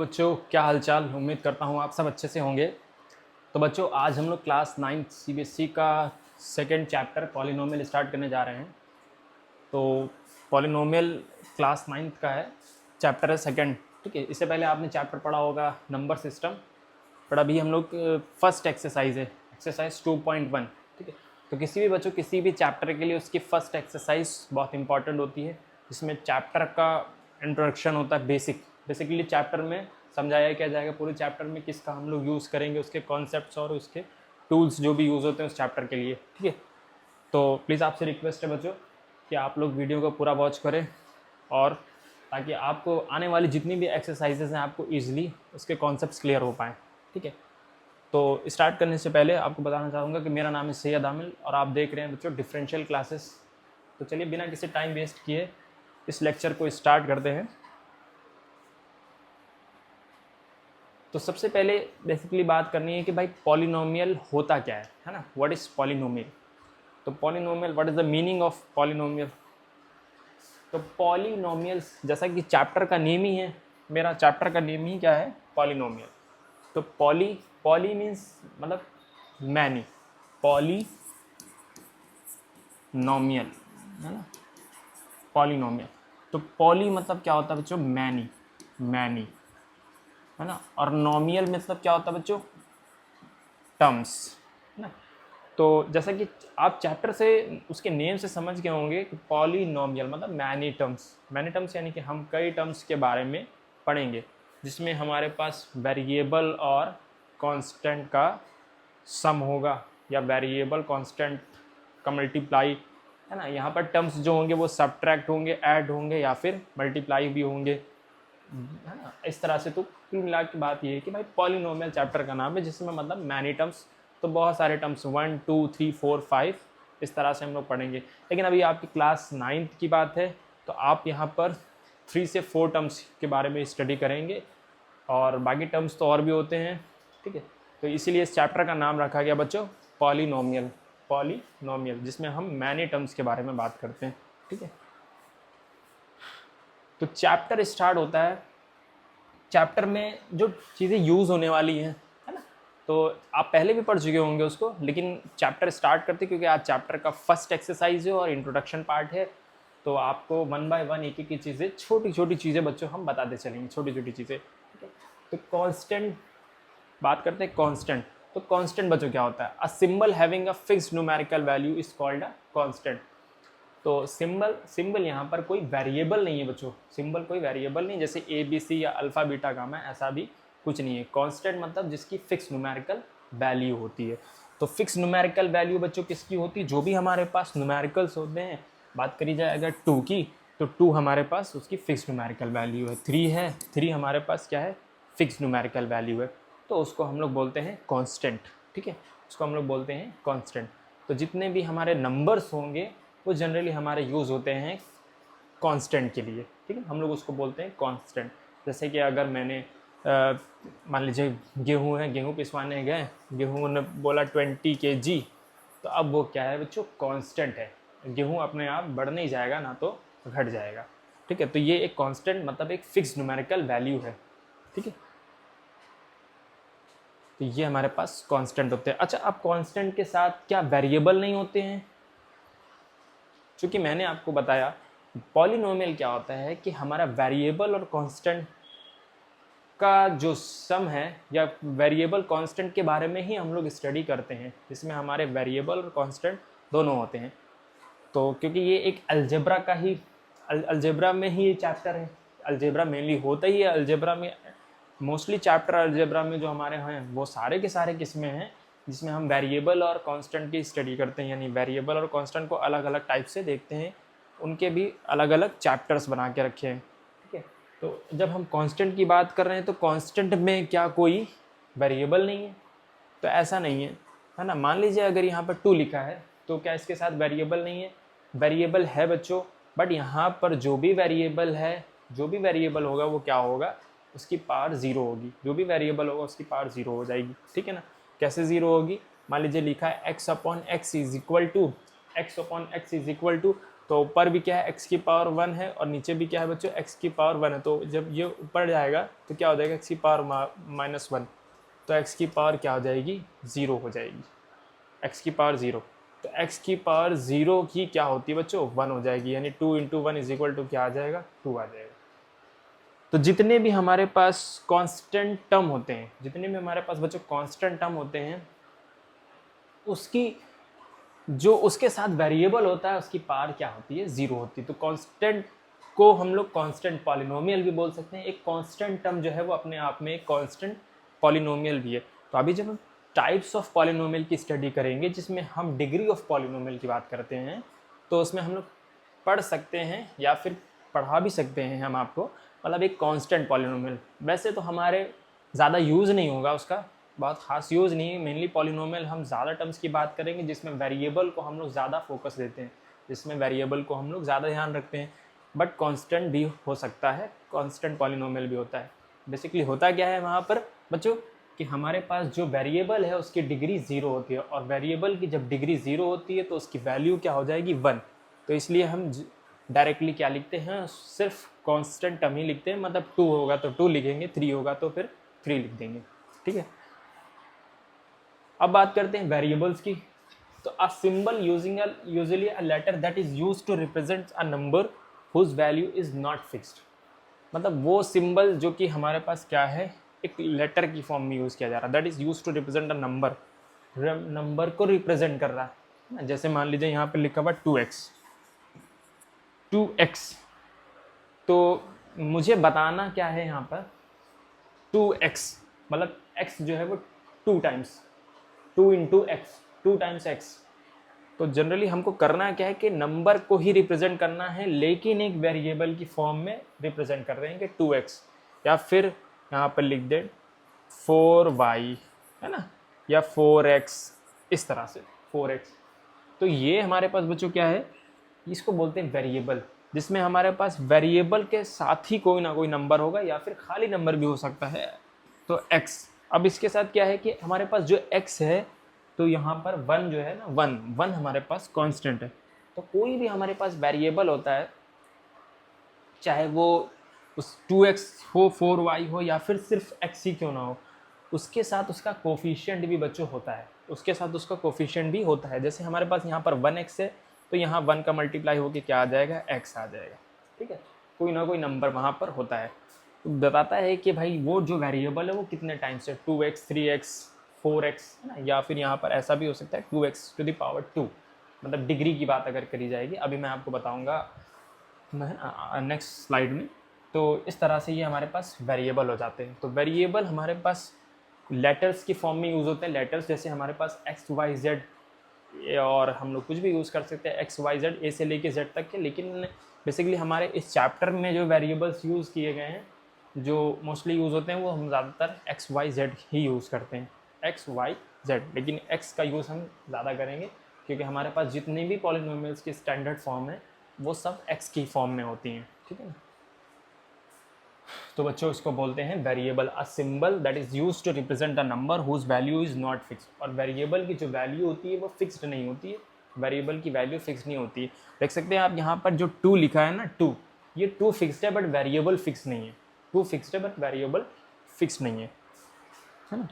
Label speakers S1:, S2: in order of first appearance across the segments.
S1: बच्चों, क्या हालचाल। उम्मीद करता हूँ आप सब अच्छे से होंगे। तो बच्चों, आज हम लोग क्लास 9 सीबीएसई का सेकंड चैप्टर पॉलिनोमियल स्टार्ट करने जा रहे हैं। तो पॉलिनोमियल क्लास 9 का है, चैप्टर है सेकंड। ठीक है, इससे पहले आपने चैप्टर पढ़ा होगा नंबर सिस्टम, बट अभी हम लोग फर्स्ट एक्सरसाइज है, एक्सरसाइज 2.1। ठीक है, तो किसी भी बच्चों किसी भी चैप्टर के लिए उसकी फर्स्ट एक्सरसाइज बहुत इंपॉर्टेंट होती है। इसमें चैप्टर का इंट्रोडक्शन होता है, बेसिकली चैप्टर में समझाया क्या जाएगा, पूरे चैप्टर में किसका हम लोग यूज़ करेंगे, उसके कॉन्सेप्ट्स और उसके टूल्स जो भी यूज़ होते हैं उस चैप्टर के लिए। ठीक है, तो प्लीज़ आपसे रिक्वेस्ट है बच्चों कि आप लोग वीडियो को पूरा वॉच करें, और ताकि आपको आने वाली जितनी भी एक्सरसाइजेज हैं आपको ईजिली उसके कॉन्सेप्ट्स क्लियर हो पाएँ। ठीक है, तो स्टार्ट करने से पहले आपको बताना चाहूँगा कि मेरा नाम है सैयद आमिल और आप देख रहे हैं बच्चों डिफरेंशियल क्लासेस। तो चलिए बिना किसी टाइम वेस्ट किए इस लेक्चर को स्टार्ट करते हैं। तो सबसे पहले बेसिकली बात करनी है कि भाई पॉलिनोमियल होता क्या है ना, व्हाट इज़ पॉलिनोमियल। तो polynomial, what is the meaning of polynomial. तो पॉलिनोमियल्स, जैसा कि चैप्टर का नेम ही है, मेरा चैप्टर का नेम ही क्या है, पॉलिनोमियल। तो पॉली मीन्स मतलब मैनी, पॉलिनोमियल है ना, पॉलिनोमियल। तो पॉली मतलब क्या होता है बच्चों, मैनी है ना, और नोमियल मतलब क्या होता है बच्चों, टर्म्स है ना। तो जैसा कि आप चैप्टर से उसके नेम से समझ गए होंगे कि पॉलिनोमियल मतलब मैनी टर्म्स यानी कि हम कई टर्म्स के बारे में पढ़ेंगे जिसमें हमारे पास वेरिएबल और कांस्टेंट का सम होगा, या वेरिएबल कांस्टेंट का मल्टीप्लाई है ना। यहाँ पर टर्म्स जो होंगे वो सब्ट्रैक्ट होंगे, ऐड होंगे या फिर मल्टीप्लाई भी होंगे है ना। इस तरह से तो कुल मिला के बात ये है कि भाई पॉलिनोमियल चैप्टर का नाम है जिसमें मतलब मैनी टर्म्स, तो बहुत सारे टर्म्स 1 2 3 4 5 इस तरह से हम लोग पढ़ेंगे। लेकिन अभी आपकी क्लास 9th की बात है, तो आप यहाँ पर 3 से 4 टर्म्स के बारे में स्टडी करेंगे, और बाकी टर्म्स तो और भी होते हैं। ठीक है, तो इसीलिए इस चैप्टर का नाम रखा गया बच्चों पॉलिनोमियल, जिसमें हम मैनी टर्म्स के बारे में बात करते हैं। ठीक है, तो चैप्टर स्टार्ट होता है, चैप्टर में जो चीज़ें यूज़ होने वाली हैं है ना, तो आप पहले भी पढ़ चुके होंगे उसको, लेकिन चैप्टर स्टार्ट करते क्योंकि आज चैप्टर का फर्स्ट एक्सरसाइज है और इंट्रोडक्शन पार्ट है, तो आपको 1 बाय 1 एक एक चीज़ें, छोटी छोटी चीज़ें बच्चों हम बताते चलेंगे, छोटी छोटी चीज़ें। ठीक है, तो कांस्टेंट बात करते हैं, कांस्टेंट। तो कांस्टेंट बच्चों क्या होता है, a symbol having a fixed numerical value is called a constant. तो सिंबल यहाँ पर कोई वेरिएबल नहीं है बच्चों, सिंबल कोई वेरिएबल नहीं, जैसे ए बी सी या अल्फ़ा बीटा गामा, ऐसा भी कुछ नहीं है। कांस्टेंट मतलब जिसकी फिक्स न्यूमेरिकल वैल्यू होती है। तो फिक्स न्यूमेरिकल वैल्यू बच्चों किसकी होती है, जो भी हमारे पास न्यूमेरिकल्स होते हैं। बात करी जाए अगर 2 की, तो 2 हमारे पास उसकी फिक्स न्यूमेरिकल वैल्यू है। 3 है, 3 हमारे पास क्या है, फिक्स न्यूमेरिकल वैल्यू है, तो उसको हम लोग बोलते हैं कांस्टेंट। ठीक है, उसको हम लोग बोलते हैं कांस्टेंट। तो जितने भी हमारे नंबर्स होंगे वो जनरली हमारे यूज़ होते हैं कांस्टेंट के लिए। ठीक है, हम लोग उसको बोलते हैं कांस्टेंट। जैसे कि अगर मैंने मान लीजिए गेहूँ है, गेहूँ पिसवाने गए, गेहूँ ने बोला 20 kg, तो अब वो क्या है बच्चों, कांस्टेंट है। गेहूँ अपने आप बढ़ नहीं जाएगा, ना तो घट जाएगा। ठीक है, तो ये एक कांस्टेंट मतलब एक फिक्स न्यूमेरिकल वैल्यू है। ठीक है, तो ये हमारे पास कांस्टेंट होते हैं। अच्छा, अब कांस्टेंट के साथ क्या वेरिएबल नहीं होते हैं, क्योंकि मैंने आपको बताया पॉलिनोमियल क्या होता है कि हमारा वेरिएबल और कांस्टेंट का जो सम है, या वेरिएबल कांस्टेंट के बारे में ही हम लोग स्टडी करते हैं, जिसमें हमारे वेरिएबल और कांस्टेंट दोनों होते हैं। तो क्योंकि ये एक अलजेब्रा का ही अलजेब्रा में ही ये चैप्टर है, अलजेब्रा मेनली होता ही है अलजेब्रा में। मोस्टली चैप्टर अलजेब्रा में जो हमारे हैं वो सारे के सारे किस्में हैं जिसमें हम वेरिएबल और कांस्टेंट की स्टडी करते हैं, यानी वेरिएबल और कांस्टेंट को अलग अलग टाइप से देखते हैं, उनके भी अलग अलग चैप्टर्स बना के रखे हैं। ठीक है, तो जब हम कांस्टेंट की बात कर रहे हैं तो कांस्टेंट में क्या कोई वेरिएबल नहीं है, तो ऐसा नहीं है ना। मान लीजिए अगर यहाँ पर 2 लिखा है, तो क्या इसके साथ वेरिएबल नहीं है, वेरिएबल है बच्चों, बट यहाँ पर जो भी वेरिएबल है, जो भी वेरिएबल होगा वो क्या होगा, उसकी पावर 0 होगी। जो भी वेरिएबल होगा उसकी पावर 0 हो जाएगी। ठीक है ना, कैसे 0 होगी, मान लीजिए लिखा है x upon x is equal to तो ऊपर भी क्या है x की पावर 1 है और नीचे भी क्या है बच्चों x की पावर 1 है। तो जब ये ऊपर जाएगा तो क्या हो जाएगा x की पावर -1, तो x की पावर क्या हो जाएगी 0 हो जाएगी, x की पावर 0। तो x की पावर 0 की क्या होती है बच्चों 1 हो जाएगी, यानी 2 × 1 = क्या आ जाएगा 2 आ जाएगा। तो जितने भी हमारे पास कांस्टेंट टर्म होते हैं, जितने भी हमारे पास बच्चों कांस्टेंट टर्म होते हैं, उसकी जो उसके साथ वेरिएबल होता है उसकी पावर क्या होती है 0 होती है। तो कांस्टेंट को हम लोग कांस्टेंट पॉलिनोमियल भी बोल सकते हैं। एक कांस्टेंट टर्म जो है वो अपने आप में एक कांस्टेंट पॉलिनोमियल भी है। तो अभी जब हम टाइप्स ऑफ पॉलिनोमियल की स्टडी करेंगे जिसमें हम डिग्री ऑफ पॉलिनोमियल की बात करते हैं, तो उसमें हम लोग पढ़ सकते हैं या फिर पढ़ा भी सकते हैं हम आपको, मतलब एक कांस्टेंट पॉलिनोमियल। वैसे तो हमारे ज़्यादा यूज़ नहीं होगा, उसका बहुत खास यूज़ नहीं है। मेनली पॉलिनोमियल हम ज़्यादा टर्म्स की बात करेंगे जिसमें वेरिएबल को हम लोग ज़्यादा फोकस देते हैं, जिसमें वेरिएबल को हम लोग ज़्यादा ध्यान रखते हैं। बट कांस्टेंट भी हो सकता है, कांस्टेंट पॉलिनोमियल भी होता है। बेसिकली होता क्या है वहाँ पर बच्चों कि हमारे पास जो वेरिएबल है उसकी डिग्री 0 होती है, और वेरिएबल की जब डिग्री 0 होती है तो उसकी वैल्यू क्या हो जाएगी 1। तो इसलिए हम डायरेक्टली क्या लिखते हैं, सिर्फ कांस्टेंट टर्म ही लिखते हैं। मतलब 2 होगा तो 2 लिखेंगे, 3 होगा तो फिर 3 लिख देंगे, ठीक है। अब बात करते हैं वेरिएबल्स की। तो a symbol using usually a letter that is used to represent a number whose value is not fixed. मतलब वो सिंबल जो कि हमारे पास क्या है, एक लेटर की फॉर्म में यूज़ किया जा रहा है, that is used to represent a number, number को रिप्रेजेंट कर रहा है। जैसे मान लीजिए यहाँ पे लिखा हुआ 2x, तो मुझे बताना क्या है यहाँ पर 2x, मतलब x जो है वो 2 टाइम्स, 2 × x, 2 टाइम्स x। तो जनरली हमको करना क्या है कि नंबर को ही रिप्रेजेंट करना है, लेकिन एक वेरिएबल की फॉर्म में रिप्रेजेंट कर रहे हैं कि 2x, या फिर यहाँ पर लिख दे 4y, है ना, या 4x, इस तरह से 4x। तो ये हमारे पास बच्चों क्या है, इसको बोलते हैं वेरिएबल, जिसमें हमारे पास वेरिएबल के साथ ही कोई ना कोई नंबर होगा या फिर खाली नंबर भी हो सकता है। तो x, अब इसके साथ क्या है कि हमारे पास जो x है, तो यहाँ पर 1 जो है ना, 1 हमारे पास कांस्टेंट है। तो कोई भी हमारे पास वेरिएबल होता है, चाहे वो उस 2x हो, 4y हो, या फिर सिर्फ x ही क्यों ना हो, उसके साथ उसका कोफिशिएंट भी बच्चों होता है, उसके साथ उसका कोफिशिएंट भी होता है। जैसे हमारे पास यहाँ पर 1x है, तो यहाँ 1 का मल्टीप्लाई होकर क्या आ जाएगा, x आ जाएगा, ठीक है। कोई ना कोई नंबर वहाँ पर होता है, तो बताता है कि भाई वो जो वेरिएबल है वो कितने टाइम्स है, 2x, 3x, 4x, है ना, या फिर यहाँ पर ऐसा भी हो सकता है 2x⁻²। मतलब डिग्री की बात अगर करी जाएगी, अभी मैं आपको बताऊँगा नेक्स्ट स्लाइड में। तो इस तरह से ये हमारे पास वेरिएबल हो जाते हैं। तो वेरिएबल हमारे पास लेटर्स की फॉर्म में यूज़ होते हैं। लेटर्स जैसे हमारे पास x, y, z, और हम लोग कुछ भी यूज़ कर सकते हैं, x, y, z, a से लेके z तक के। लेकिन बेसिकली हमारे इस चैप्टर में जो वेरिएबल्स यूज़ किए गए हैं, जो मोस्टली यूज़ होते हैं, वो हम ज़्यादातर x, y, z ही यूज़ करते हैं, x, y, z। लेकिन x का यूज़ हम ज़्यादा करेंगे क्योंकि हमारे पास जितने भी पॉलिनोमियल्स की स्टैंडर्ड फॉर्म है वो सब x की फॉर्म में होती हैं, ठीक है ना। तो बच्चों इसको बोलते हैं variable, a symbol that is used to represent a number whose value is not fixed. और वेरिएबल की जो वैल्यू होती है वो फिक्स्ड नहीं होती है, वेरिएबल की वैल्यू फिक्स नहीं होती है। देख सकते हैं आप यहाँ पर जो 2 लिखा है ना, 2, ये 2 फिक्स्ड है बट वेरिएबल फिक्स नहीं है, 2 फिक्स्ड है बट वेरिएबल फिक्स नहीं है ना।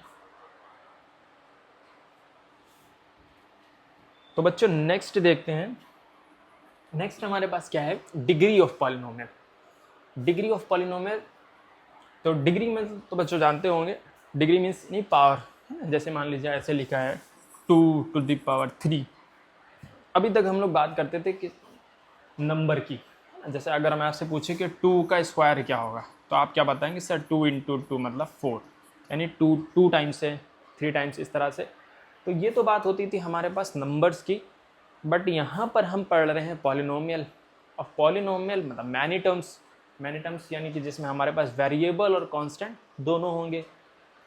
S1: तो बच्चों नेक्स्ट देखते हैं, नेक्स्ट हमारे पास क्या है, degree of polynomial. Degree of polynomial, तो डिग्री में तो बच्चों जानते होंगे, डिग्री मीन्स नहीं पावर, है ना। जैसे मान लीजिए ऐसे लिखा है 2⁻3। अभी तक हम लोग बात करते थे कि नंबर की, जैसे अगर मैं आपसे पूछे कि 2 का स्क्वायर क्या होगा, तो आप क्या बताएंगे, सर 2 × 2 मतलब 4, यानी 2 टाइम्स है, 3 टाइम्स, इस तरह से। तो ये तो बात होती थी हमारे पास नंबर्स की, बट यहाँ पर हम पढ़ रहे हैं पॉलिनोमियल। और पॉलिनोमियल मतलब मैनी टर्म्स, यानी कि जिसमें हमारे पास वेरिएबल और कांस्टेंट दोनों होंगे।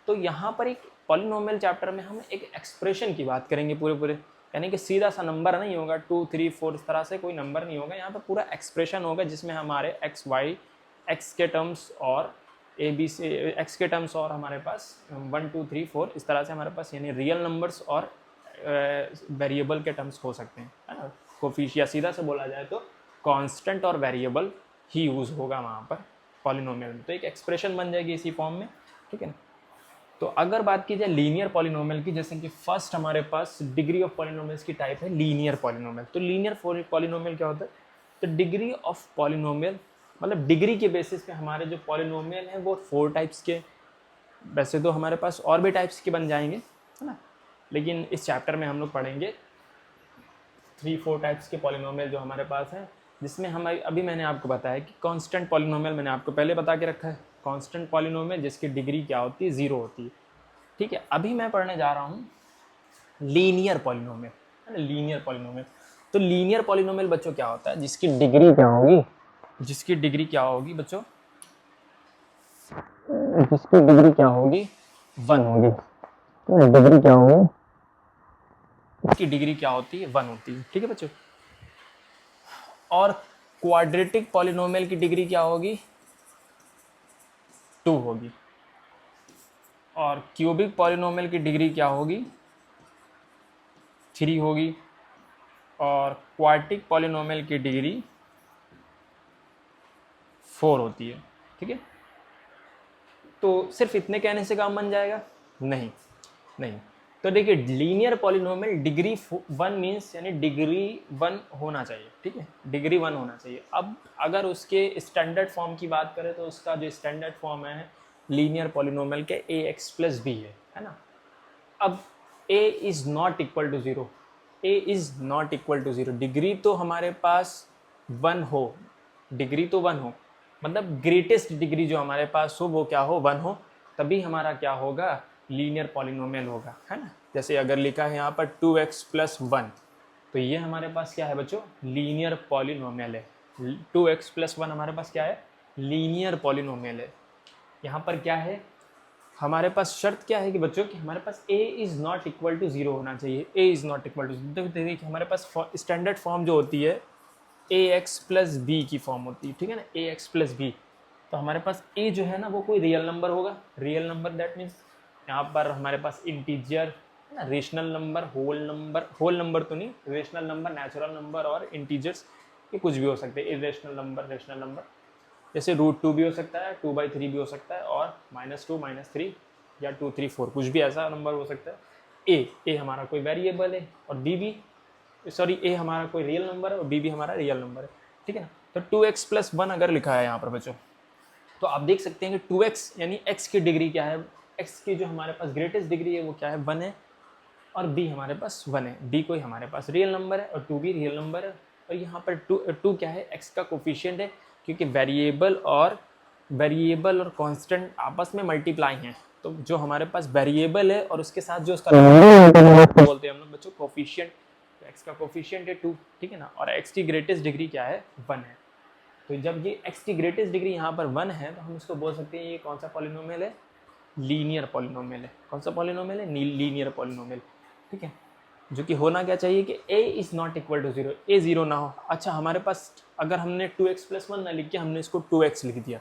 S1: तो यहाँ पर एक पॉलिनोमियल चैप्टर में हम एक एक्सप्रेशन की बात करेंगे पूरे, यानी कि सीधा सा नंबर नहीं होगा 2, 3, 4 इस तरह से कोई नंबर नहीं होगा। यहाँ पर पूरा एक्सप्रेशन होगा जिसमें हमारे x, y, x के टर्म्स और a, b से x के टर्म्स, और हमारे पास 1, 2, 3, 4 इस तरह से हमारे पास यानी रियल नंबर्स और वेरिएबल के टर्म्स हो सकते हैं, है ना। कोफिशिएंट, सीधा से बोला जाए तो कांस्टेंट और वेरिएबल ही यूज़ होगा वहाँ पर पॉलिनोमियल में, तो एक एक्सप्रेशन बन जाएगी इसी फॉर्म में, ठीक है ना। तो अगर बात की जाए लीनियर पॉलिनोमियल की, जैसे कि फर्स्ट हमारे पास डिग्री ऑफ पॉलिनोमियल्स की टाइप है लीनियर पॉलिनोमियल। तो लीनियर पॉलिनोमियल क्या होता है, तो डिग्री ऑफ पॉलिनोमियल मतलब डिग्री के बेसिस पे हमारे जो पॉलिनोमियल हैं वो 4 टाइप्स के, वैसे तो हमारे पास और भी टाइप्स के बन जाएंगे, है ना, लेकिन इस चैप्टर में हम लोग पढ़ेंगे 3-4 टाइप्स के पॉलिनोमियल जो हमारे पास हैं, जिसमें हम अभी मैंने आपको बताया कि कांस्टेंट पॉलिनोमियल मैंने आपको पहले बता के रखा है, कांस्टेंट पॉलिनोमियल जिसकी डिग्री क्या होती है, 0 होती है, ठीक है। अभी मैं पढ़ने जा रहा हूँ लीनियर पॉलिनोमियल, है ना, लीनियर पॉलिनोमियल। तो लीनियर पॉलिनोमियल बच्चों क्या होता है, जिसकी डिग्री क्या होगी, जिसकी डिग्री क्या होगी बच्चों, जिसकी डिग्री क्या होगी, 1 होगी। तो डिग्री क्या होगी, इसकी डिग्री क्या होती है, 1 होती है, ठीक है बच्चों। और क्वाड्रेटिक पॉलिनोमियल की डिग्री क्या होगी, 2 होगी। और क्यूबिक पॉलिनोमियल की डिग्री क्या होगी, 3 होगी। और क्वार्टिक पॉलिनोमियल की डिग्री 4 होती है, ठीक है। तो सिर्फ इतने कहने से काम बन जाएगा, नहीं नहीं। तो देखिए लीनियर पॉलिनोमियल डिग्री 1 मीन्स यानी डिग्री 1 होना चाहिए, ठीक है, डिग्री 1 होना चाहिए। अब अगर उसके स्टैंडर्ड फॉर्म की बात करें तो उसका जो स्टैंडर्ड फॉर्म है लीनियर पॉलिनोमियल के ax + b है ना। अब a is not equal to 0, a is not equal to 0, degree तो हमारे पास 1 हो, डिग्री तो 1 हो, मतलब ग्रेटेस्ट डिग्री जो हमारे पास हो वो क्या हो, 1 हो, तभी हमारा क्या होगा, लीनियर पॉलिनोमियल होगा, है ना। जैसे अगर लिखा है यहाँ पर 2x + 1, तो ये हमारे पास क्या है बच्चों, लीनियर पॉलिनोमियल है। 2x + 1 हमारे पास क्या है, लीनियर पॉलिनोमियल है। यहाँ पर क्या है, हमारे पास शर्त क्या है कि बच्चों कि हमारे पास a is not equal to 0 होना चाहिए, a is not equal to, देखिए हमारे पास स्टैंडर्ड फॉर्म जो होती है ax + b की फॉर्म होती है, ठीक है ना, ax + b। तो हमारे पास a जो है ना वो कोई रियल नंबर होगा, रियल नंबर दैट मीन्स यहाँ पर हमारे पास इंटीजर, है ना, रेशनल नंबर, होल नंबर तो नहीं, रेशनल नंबर, नेचुरल नंबर और इंटीजर्स, ये कुछ भी हो सकते हैं, इरेशनल नंबर, रेशनल नंबर, जैसे √2 भी हो सकता है, 2/3 भी हो सकता है, और -2 -3 या 2 3 4 कुछ भी ऐसा नंबर हो सकता है। ए हमारा कोई वेरिएबल है और बी भी, सॉरी ए हमारा कोई रियल नंबर है और बी भी हमारा रियल नंबर है, ठीक है ना। तो 2x + 1 अगर लिखा है यहाँ पर बच्चों, तो आप देख सकते हैं कि 2x यानी x की डिग्री क्या है, x की जो हमारे पास ग्रेटेस्ट डिग्री है वो क्या है, 1 है, और b हमारे पास 1 है, b कोई हमारे पास रियल नंबर है और 2 भी रियल नंबर है। और यहाँ पर 2 क्या है, x का कोफिशिएंट है, क्योंकि वेरिएबल और कांस्टेंट आपस में मल्टीप्लाई हैं, तो जो हमारे पास वेरिएबल है और उसके साथ जो उसका बोलते हैं हम लोग बच्चों कोफिशिएंट, तो x का कोफिशिएंट है 2, ठीक है ना, और x की ग्रेटेस्ट डिग्री क्या है, 1 है। तो जब ये x की ग्रेटेस्ट डिग्री यहाँ पर 1 है तो हम इसको बोल सकते हैं ये कौन सा पॉलिनोमियल है, लीनियर पॉलिनोमियल है। कौन सा पॉलिनोमियल है, लीनियर पॉलिनोमियल, ठीक है। जो कि होना क्या चाहिए कि a is not equal to 0, a 0 ना हो। अच्छा हमारे पास अगर हमने 2x + 1 ना लिख के हमने इसको 2x लिख दिया,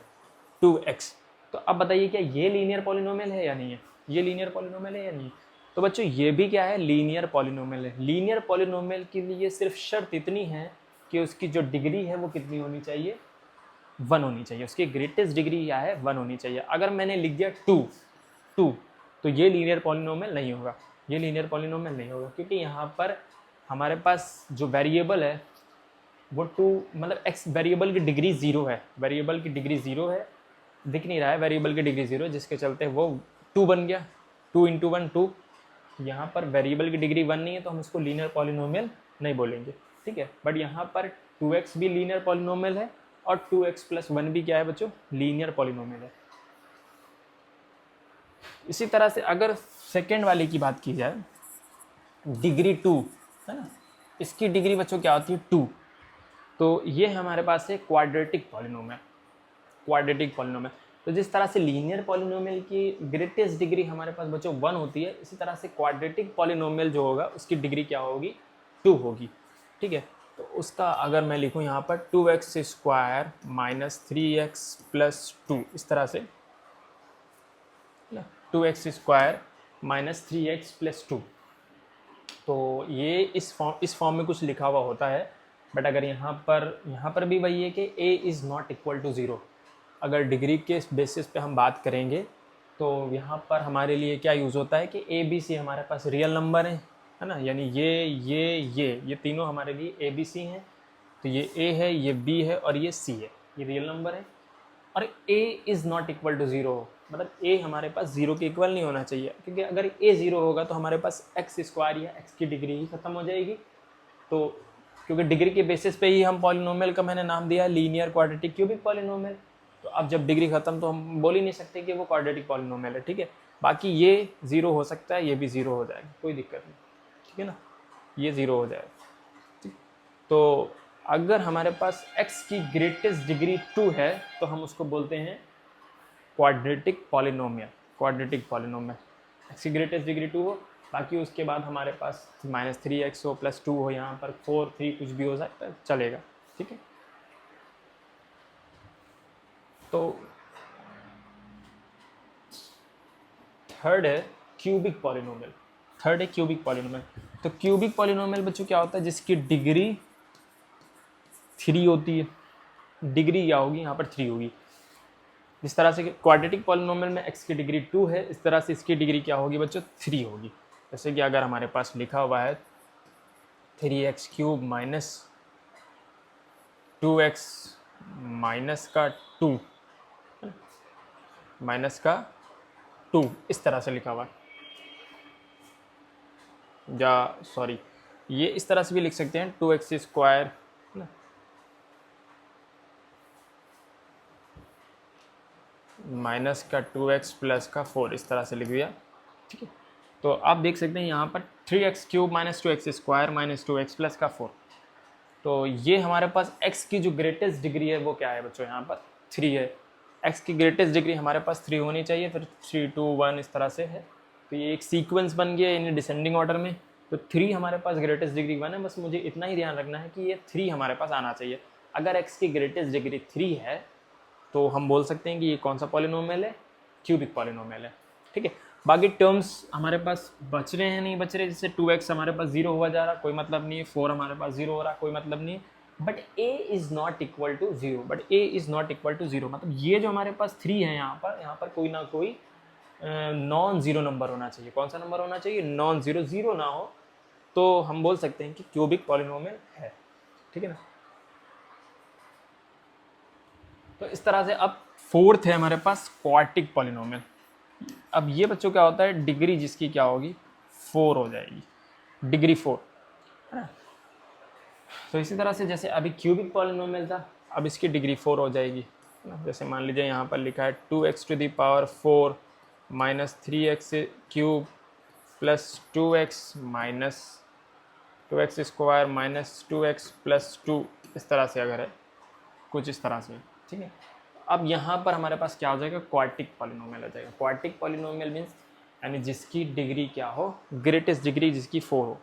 S1: 2x, तो अब बताइए क्या ये लीनियर पॉलिनोमियल है या नहीं है, ये लीनियर पॉलिनोमियल है या नहीं। तो बच्चों ये भी क्या है, लीनियर पॉलिनोमियल है। लीनियर पॉलिनोमियल के लिए सिर्फ शर्त इतनी है कि उसकी जो डिग्री है वो कितनी होनी चाहिए, 1 होनी चाहिए, उसकी ग्रेटेस्ट डिग्री क्या है, 1 होनी चाहिए। अगर मैंने लिख दिया 2 तो ये लीनियर पॉलिनोमियल नहीं होगा, ये लीनियर पॉलिनोमियल नहीं होगा, क्योंकि यहाँ पर हमारे पास जो वेरिएबल है वो 2, मतलब x वेरिएबल की डिग्री 0 है, वेरिएबल की डिग्री 0 है, दिख नहीं रहा है वेरिएबल की डिग्री 0 है, जिसके चलते वो 2 बन गया, 2 × 1 2। यहाँ पर वेरिएबल की डिग्री 1 नहीं है तो हम इसको लीनियर पॉलिनोमियल नहीं बोलेंगे, ठीक है। बट यहाँ पर 2x भी लीनियर पॉलिनोमियल है और 2x + 1 भी क्या है बच्चों, लीनियर पॉलिनोमियल है। इसी तरह से अगर सेकेंड वाले की बात की जाए, डिग्री 2, है ना, इसकी डिग्री बच्चों क्या होती है, 2। तो ये हमारे पास है क्वाड्रेटिक पॉलिनोमियल, क्वाड्रेटिक पॉलिनोमियल। तो जिस तरह से लीनियर पॉलिनोमियल की ग्रेटेस्ट डिग्री हमारे पास बच्चों 1 होती है, इसी तरह से क्वाड्रेटिक पॉलिनोमियल जो होगा उसकी डिग्री क्या होगी, 2 होगी, ठीक है। तो उसका अगर मैं लिखूँ यहाँ पर 2x² - 3x + 2, इस तरह से 2x² - 3x + 2, तो ये इस फॉर्म में कुछ लिखा हुआ होता है बट अगर यहाँ पर भी वही है कि a is not equal to 0। अगर डिग्री के बेसिस पे हम बात करेंगे तो यहाँ पर हमारे लिए क्या यूज़ होता है कि a b c हमारे पास रियल नंबर है ना, यानी ये तीनों हमारे लिए a b c हैं। तो ये a है, ये b है और ये c है, ये रियल नंबर है। और a is not equal to 0, मतलब a हमारे पास 0 के इक्वल नहीं होना चाहिए, क्योंकि अगर a 0 होगा तो हमारे पास x स्क्वायर या x की डिग्री ही ख़त्म हो जाएगी। तो क्योंकि डिग्री के बेसिस पे ही हम पॉलिनोमियल का मैंने नाम दिया लीनियर क्वाड्रेटिक क्यूबिक पॉलिनोमियल, तो अब जब डिग्री खत्म तो हम बोल ही नहीं सकते कि वो क्वाड्रेटिक पॉलिनोमियल है, ठीक है। बाकी ये 0 हो सकता है, ये भी 0 हो जाएगा, कोई दिक्कत नहीं, ठीक है ना, ये 0 हो जाएगा, ठीक। तो अगर हमारे पास x की ग्रेटेस्ट डिग्री 2 है तो हम उसको बोलते हैं quadratic polynomial. Quadratic polynomial x की ग्रेटेस्ट डिग्री 2 हो, बाकी उसके बाद हमारे पास -3x हो +2 हो, यहाँ पर 4 3 कुछ भी हो सकता है, चलेगा, ठीक है। तो थर्ड है क्यूबिक पॉलिनोमियल। थर्ड है क्यूबिक पॉलिनोमियल। तो क्यूबिक पॉलिनोमियल बच्चों क्या होता है, जिसकी डिग्री 3 होती है। डिग्री क्या होगी, यहाँ पर 3 होगी। जिस तरह से क्वाड्रेटिक पॉलिनोमियल में x की डिग्री 2 है, इस तरह से इसकी डिग्री क्या होगी बच्चों, 3 होगी। जैसे कि अगर हमारे पास लिखा हुआ है 3x³ माइनस 2x माइनस का 2 माइनस का 2, इस तरह से लिखा हुआ है, या सॉरी ये इस तरह से भी लिख सकते हैं 2x² माइनस का 2x प्लस का 4, इस तरह से लिख दिया, ठीक है। तो आप देख सकते हैं यहाँ पर 3x³ minus 2x² minus 2x plus का 4। तो ये हमारे पास x की जो ग्रेटेस्ट डिग्री है वो क्या है बच्चों, यहाँ पर 3 है। x की ग्रेटेस्ट डिग्री हमारे पास 3 होनी चाहिए, फिर 3 2 1 इस तरह से है। तो ये एक सीक्वेंस बन गया यानी डिसेंडिंग ऑर्डर में। तो 3 हमारे पास ग्रेटेस्ट डिग्री 1 है, बस मुझे इतना ही ध्यान रखना है कि ये 3 हमारे पास आना चाहिए। अगर x की ग्रेटेस्ट डिग्री 3 है तो हम बोल सकते हैं कि ये कौन सा पॉलिनोमियल है, क्यूबिक पॉलिनोमियल है, ठीक है। बाकी टर्म्स हमारे पास बच रहे हैं नहीं बच रहे, जैसे 2x हमारे पास 0 हुआ जा रहा, कोई मतलब नहीं है, 4 हमारे पास 0 हो रहा, कोई मतलब नहीं है, but a is not equal to 0, but a is not equal to 0 मतलब ये जो हमारे पास 3 है यहाँ पर कोई ना कोई नॉन ज़ीरो नंबर होना चाहिए। कौन सा नंबर होना चाहिए, नॉन ज़ीरो, ज़ीरो ना हो तो हम बोल सकते हैं कि क्यूबिक पॉलिनोमियल है, ठीक है ना। तो इस तरह से अब फोर्थ है हमारे पास क्वाड्रेटिक पॉलिनोमियल। अब ये बच्चों क्या होता है, डिग्री जिसकी क्या होगी 4 हो जाएगी, डिग्री 4, है ना। तो इसी तरह से जैसे अभी क्यूबिक पॉलिनोमियल था, अब इसकी डिग्री 4 हो जाएगी, है ना। जैसे मान लीजिए यहाँ पर लिखा है 2x⁴ minus 3x³ plus 2x minus 2x² minus 2x plus 2, इस तरह से अगर है कुछ इस तरह से, ठीक है। अब यहाँ पर हमारे पास क्या हो जाएगा, क्वाड्रेटिक पॉलिनोमियल हो जाएगा। क्वाड्रेटिक पॉलिनोमियल मीन्स यानी जिसकी डिग्री क्या हो, ग्रेटेस्ट डिग्री जिसकी 4 हो।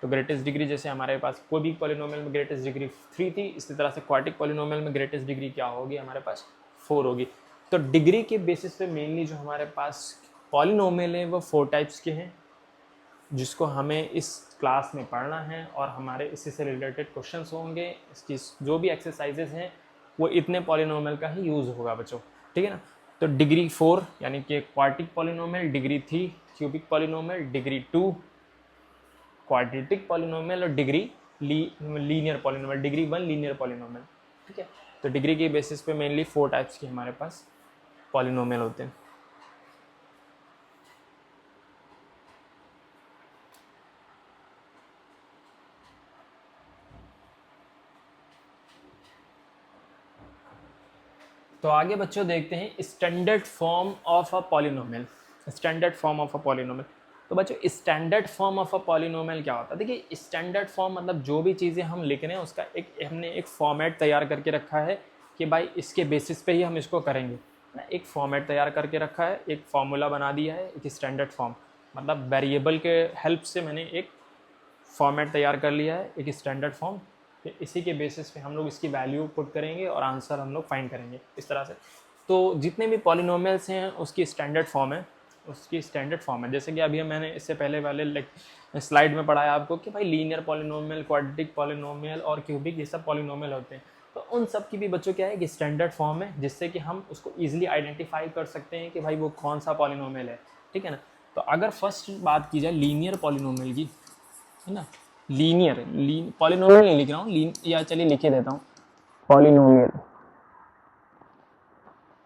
S1: तो ग्रेटेस्ट डिग्री जैसे हमारे पास कोई भी पॉलिनोमियल में ग्रेटेस्ट डिग्री 3 थी, इसी तरह से क्वाड्रेटिक पॉलिनोमियल में ग्रेटेस्ट डिग्री क्या होगी हमारे पास 4 होगी। तो डिग्री के बेसिस पे मेनली जो हमारे पास पॉलिनोमियल है वो 4 टाइप्स के हैं, जिसको हमें इस क्लास में पढ़ना है और हमारे इसी से रिलेटेड क्वेश्चंस होंगे। इसकी जो भी एक्सरसाइजेज हैं वो इतने पॉलिनोमियल का ही यूज़ होगा बच्चों, ठीक है ना। तो डिग्री 4 यानी कि quadratic polynomial, degree 3 cubic polynomial, degree 2 quadratic polynomial और degree linear polynomial, degree 1 linear polynomial, ठीक है। तो डिग्री के बेसिस पे मेनली 4 टाइप्स के हमारे पास पॉलिनोमियल होते हैं। तो आगे बच्चों देखते हैं standard form of a polynomial. Standard form of a polynomial, तो बच्चों standard form of a polynomial क्या होता है। देखिए स्टैंडर्ड फॉर्म मतलब जो भी चीज़ें हम लिख रहे हैं उसका हमने एक फॉर्मेट तैयार करके रखा है कि भाई इसके बेसिस पे ही हम इसको करेंगे ना। एक फॉर्मेट तैयार करके रखा है, एक फार्मूला बना दिया है, एक स्टैंडर्ड फॉर्म मतलब वेरिएबल के हेल्प से मैंने एक फॉर्मेट तैयार कर लिया है, एक स्टैंडर्ड फॉर्म। फिर इसी के बेसिस पे हम लोग इसकी वैल्यू पुट करेंगे और आंसर हम लोग फाइंड करेंगे इस तरह से। तो जितने भी पॉलिनोमियल्स हैं उसकी स्टैंडर्ड फॉर्म है, उसकी स्टैंडर्ड फॉर्म है। जैसे कि अभी मैंने इससे पहले वाले स्लाइड में पढ़ाया आपको कि भाई लीनियर पॉलिनोमियल, क्वाड्रेटिक पॉलिनोमियल और क्यूबिक, ये सब पॉलिनोमियल होते हैं। तो उन सब की भी बच्चों क्या है कि स्टैंडर्ड फॉर्म है, जिससे कि हम उसको ईजिली आइडेंटिफाई कर सकते हैं कि भाई वो कौन सा पॉलिनोमियल है, ठीक है ना। तो अगर फर्स्ट बात की जाए लीनियर पॉलिनोमियल की, है ना, लीनियर पॉलिनोमियल नहीं लिख रहा हूँ, या चलिए लिखे देता हूँ पॉलिनोमियल।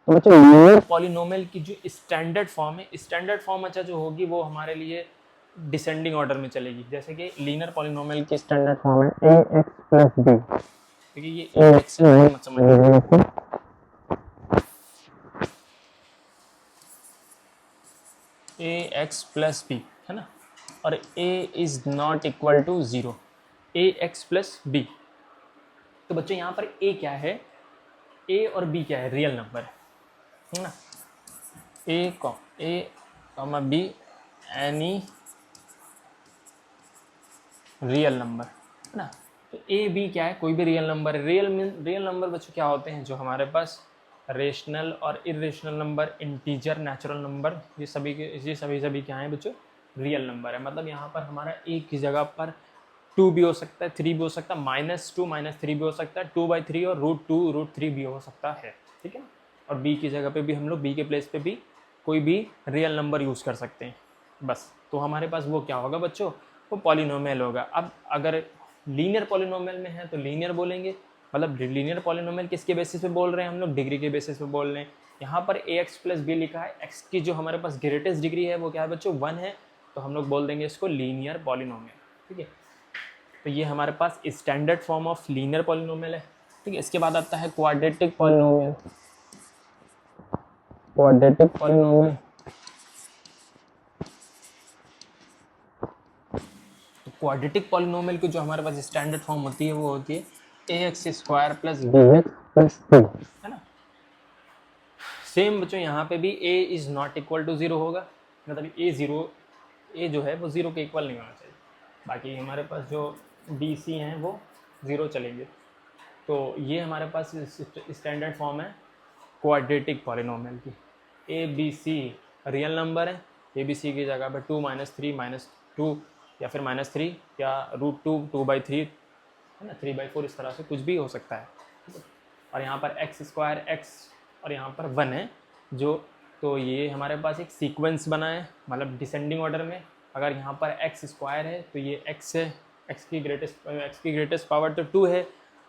S1: तो बच्चों लीनियर पॉलिनोमियल की जो स्टैंडर्ड फॉर्म है, स्टैंडर्ड फॉर्म अच्छा जो होगी वो हमारे लिए डिसेंडिंग ऑर्डर में चलेगी। जैसे कि लीनियर पॉलिनोमियल की स्टैंडर्ड फॉर्म है ए एक्स प्लस बी, क्योंकि ये ए एक्स मत समझिए, ए एक्स प्लस बी, है ना, और a is not equal to 0, a x plus b. तो बच्चों यहाँ पर ए क्या है, ए और बी क्या है, रियल नंबर है ना, a comma b any real number, है ना। तो ए बी क्या है, कोई भी रियल नंबर है। रियल नंबर बच्चों क्या होते हैं, जो हमारे पास रेशनल और irrational number, integer, natural number, ये सभी क्या हैं बच्चों, रियल नंबर है। मतलब यहाँ पर हमारा ए की जगह पर 2 भी हो सकता है, 3 भी हो सकता है, -2 -3 भी हो सकता है, 2/3 और √2 √3 भी हो सकता है, ठीक है ना। और बी की जगह पे भी हम लोग, बी के प्लेस पे भी कोई भी रियल नंबर यूज़ कर सकते हैं बस। तो हमारे पास वो क्या होगा बच्चों, वो पॉलिनोमियल होगा। अब अगर लीनियर पॉलिनोमियल में है तो लीनियर बोलेंगे, मतलब लीनियर पॉलिनोमियल किसके बेसिस पे बोल रहे हैं हम लोग, डिग्री के बेसिस पे बोल रहे हैं। यहाँ पर ए एक्स प्लस बी लिखा है, एक्स की जो हमारे पास ग्रेटेस्ट डिग्री है वो क्या है बच्चों, 1 है, तो हम लोग बोल देंगे इसको लीनियर पॉलिनोमियल, ठीक है। तो ये हमारे पास standard form of linear polynomial है, ठीक है। इसके बाद आता है क्वाड्रेटिक पॉलिनोमियल। क्वाड्रेटिक पॉलिनोमियल, तो क्वाड्रेटिक पॉलिनोमियल की जो हमारे पास स्टैंडर्ड फॉर्म होती है वो होती है a x square plus b x plus c, है ना। सेम बच्चों यहाँ पे भी a is not equal to 0 होगा, मतलब ए जो है वो 0 के इक्वल नहीं होना चाहिए। बाकी हमारे पास जो बी सी हैं वो 0 चलेंगे। तो ये हमारे पास स्टैंडर्ड फॉर्म है क्वाड्रेटिक पॉलिनोमियल की। A b c real number है, ए बी सी की जगह पर 2 -3 -2 या फिर -3 या √2 2/3, है ना, 3/4, इस तरह से कुछ भी हो सकता है। और यहाँ पर एक्स स्क्वायर एक्स और यहाँ पर 1 है जो, तो ये हमारे पास एक सीक्वेंस बना है, मतलब डिसेंडिंग ऑर्डर में। अगर यहाँ पर एक्स स्क्वायर है तो ये एक्स है, एक्स की ग्रेटेस्ट पावर तो 2 है,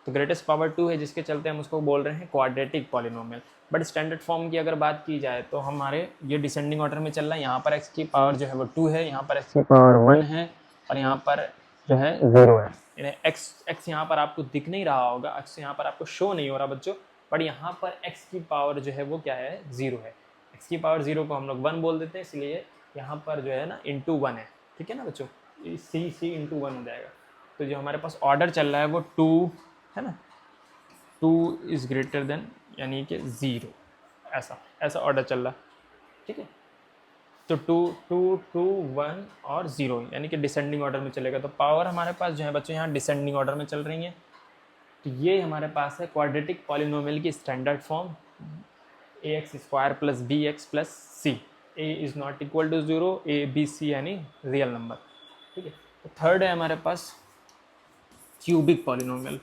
S1: तो ग्रेटेस्ट पावर 2 है, जिसके चलते हम उसको बोल रहे हैं quadratic polynomial. But standard form की अगर बात की जाए तो हमारे ये डिसेंडिंग ऑर्डर में चल रहा है। यहाँ पर एक्स की पावर जो है वो 2 है, यहाँ पर एक्स की पावर 1 है, और यहाँ पर जो है 0 है। एक्स यहाँ पर आपको दिख नहीं रहा होगा, एक्स यहाँ पर आपको शो नहीं हो रहा बच्चों, बट यहाँ पर एक्स की पावर जो है वो क्या है, 0 है। एक्स की पावर 0 को हम लोग 1 बोल देते हैं, इसलिए यहाँ पर जो है ना इंटू 1 है, ठीक है ना बच्चों, सी इंटू 1 हो जाएगा। तो जो हमारे पास ऑर्डर चल रहा है वो 2 है ना, 2 इज़ ग्रेटर देन यानी कि 0, ऐसा ऑर्डर चल रहा है, ठीक है। तो 2 2 2 1 और 0 यानी कि डिसेंडिंग ऑर्डर में चलेगा। तो पावर हमारे पास जो है बच्चों यहाँ डिसेंडिंग ऑर्डर में चल रही हैं। तो ये हमारे पास है क्वाड्रेटिक पॉलिनोमियल की standard form, a x square plus b x plus c, a is not equal to 0, a b c यानी रियल नंबर, ठीक है। तो थर्ड है हमारे पास क्यूबिक पॉलिनोमियल।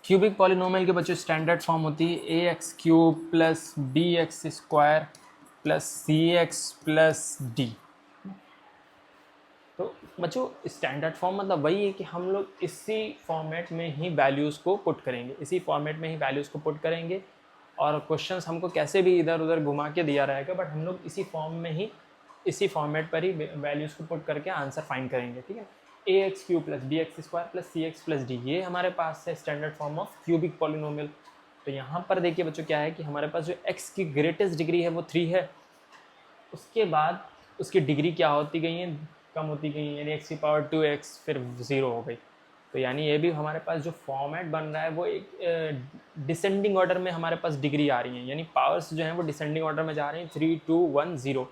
S1: क्यूबिक पॉलिनोमियल के बच्चों स्टैंडर्ड फॉर्म होती है a x cube plus b x square plus c x plus d. तो बच्चों स्टैंडर्ड फॉर्म मतलब वही है कि हम लोग इसी फॉर्मेट में ही वैल्यूज़ को पुट करेंगे, इसी फॉर्मेट में ही वैल्यूज़ को पुट करेंगे, और क्वेश्चंस हमको कैसे भी इधर उधर घुमा के दिया रहेगा, बट हम लोग इसी फॉर्म में ही, इसी फॉर्मेट पर ही वैल्यूज़ को पुट करके आंसर फाइंड करेंगे, ठीक है। A x cube plus b x square plus c x plus d, ये हमारे पास है standard form of cubic polynomial. तो यहाँ पर देखिए बच्चों क्या है कि हमारे पास जो एक्स की ग्रेटेस्ट डिग्री है वो 3 है, उसके बाद उसकी डिग्री क्या होती गई है, कम होती गई, यानी एक्स की पावर 2x फिर 0 हो गई। तो यानी ये भी हमारे पास जो फॉर्मेट बन रहा है वो एक डिसेंडिंग ऑर्डर में हमारे पास डिग्री आ रही है, यानी पावर्स जो हैं वो डिसेंडिंग ऑर्डर में जा रही हैं, 3 2 1 0,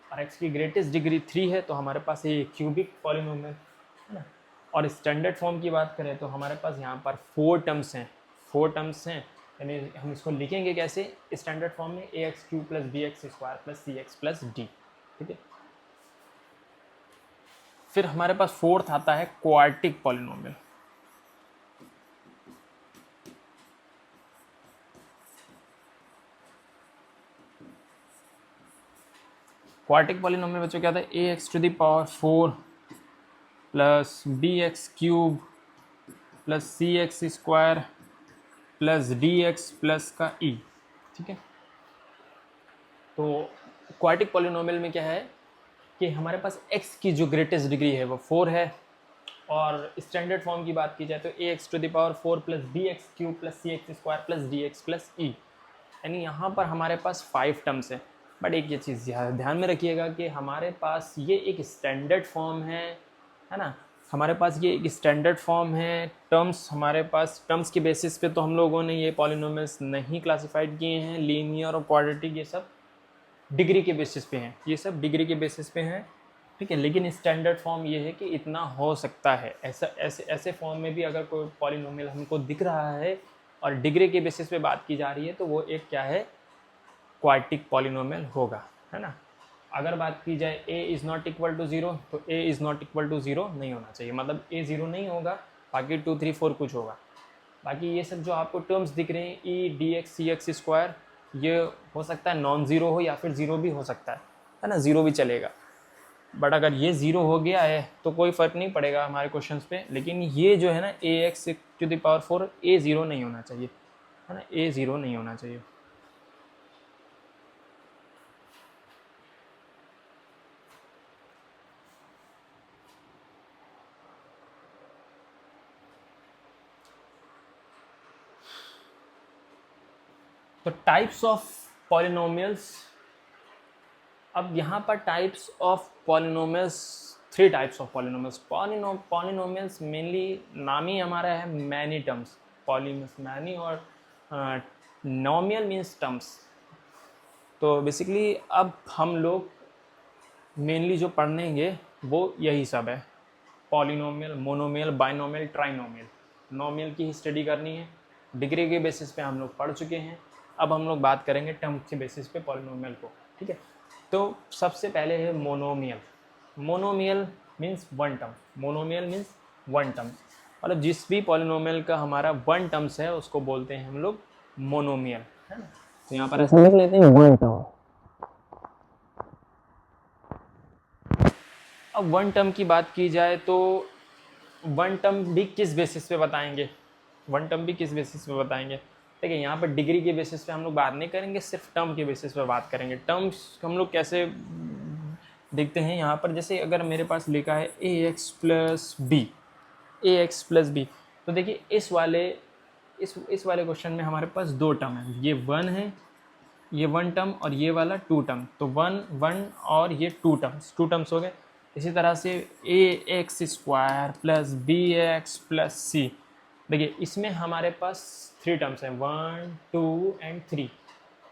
S1: और एक्स की ग्रेटेस्ट डिग्री 3 है, तो हमारे पास ये क्यूबिक पॉलिनोमियल है ना। और स्टैंडर्ड फॉर्म की बात करें तो हमारे पास यहाँ पर 4 टर्म्स हैं, यानी हम इसको लिखेंगे कैसे, स्टैंडर्ड फॉर्म में a x cube plus b x square plus c x plus d. ठीक है, फिर हमारे पास फोर्थ आता है क्वाड्रेटिक पॉलिनोमियल। क्वाड्रेटिक पॉलिनोमियल बच्चों क्या था, a x to the power 4 plus b x cube plus c x square plus d x plus का ई। ठीक है, तो क्वाड्रेटिक पॉलिनोमियल में क्या है कि हमारे पास x की जो ग्रेटेस्ट डिग्री है वो 4 है, और स्टैंडर्ड फॉर्म की बात की जाए तो a x to the power 4 plus b x cube plus c x square plus d x plus e, यानी यहाँ पर हमारे पास 5 टर्म्स है। बट एक ये चीज़ ध्यान में रखिएगा कि हमारे पास ये एक स्टैंडर्ड फॉर्म है ना, हमारे पास ये एक स्टैंडर्ड फॉर्म है। टर्म्स हमारे पास, टर्म्स के बेसिस पे तो हम लोगों ने ये पॉलिनोमियल्स नहीं क्लासिफाइड किए हैं, लीनियर और क्वाड्रेटिक ये सब डिग्री के बेसिस पे हैं, ये सब डिग्री के बेसिस पे हैं। ठीक है, लेकिन स्टैंडर्ड फॉर्म ये है कि इतना हो सकता है, ऐसा ऐसे फॉर्म में भी अगर कोई पॉलिनोमियल हमको दिख रहा है और डिग्री के बेसिस पे बात की जा रही है तो वो एक क्या है, क्वाड्रेटिक पॉलिनोमियल होगा, है ना। अगर बात की जाए a is not equal to 0 तो a is not equal to 0 नहीं होना चाहिए, मतलब a 0 नहीं होगा, बाकी 2 3 4 कुछ होगा। बाकी ये सब जो आपको टर्म्स दिख रहे हैं e डी एक्स सी एक्स स्क्वायर, ये हो सकता है नॉन ज़ीरो हो या फिर ज़ीरो भी हो सकता है ना, ज़ीरो भी चलेगा। बट अगर ये ज़ीरो हो गया है तो कोई फ़र्क नहीं पड़ेगा हमारे क्वेश्चंस पे, लेकिन ये जो है ना a x to the power 4 a 0 नहीं होना चाहिए, है ना, a 0 नहीं होना चाहिए। तो टाइप्स ऑफ पॉलिनोमियल्स, अब यहाँ पर types of polynomials, 3 types of polynomials. Polynomials mainly नाम ही हमारा है मैनी टर्म्स, पॉलीमस मैनी, और नॉमियल मीन्स टर्म्स। तो बेसिकली अब हम लोग मेनली जो पढ़ेंगे वो यही सब है, पॉलिनोमियल, मोनोमियल, बाइनोमियल, ट्राइनोमियल। नॉमियल की ही स्टडी करनी है, डिग्री के बेसिस पे हम लोग पढ़ चुके हैं, अब हम लोग बात करेंगे टर्म के बेसिस पे पॉलिनोमियल को। ठीक है, तो सबसे पहले है monomial. Monomial means one term, monomial means one term, मतलब जिस भी पॉलिनोमियल का हमारा वन टर्म्स है उसको बोलते हैं हम लोग मोनोमियल, है ना। तो यहाँ पर ऐसा लिख लेते हैं वन टर्म। अब वन टर्म की बात की जाए तो वन टर्म भी किस बेसिस पे बताएंगे, वन टर्म भी किस बेसिस पे बताएंगे। ठीक है, यहाँ पर डिग्री के बेसिस पे हम लोग बात नहीं करेंगे, सिर्फ टर्म के बेसिस पे बात करेंगे। टर्म्स हम लोग कैसे देखते हैं, यहाँ पर जैसे अगर मेरे पास लिखा है a x plus B, A x plus b, तो देखिए इस वाले क्वेश्चन में हमारे पास 2 टर्म है, ये 1 है, ये 1 टर्म, और ये वाला 2 टर्म, तो 1 1 और ये 2 टर्म्स हो गए। इसी तरह से a x square plus b x plus c, देखिए इसमें हमारे पास 3 टर्म्स हैं, 1 2 एंड 3।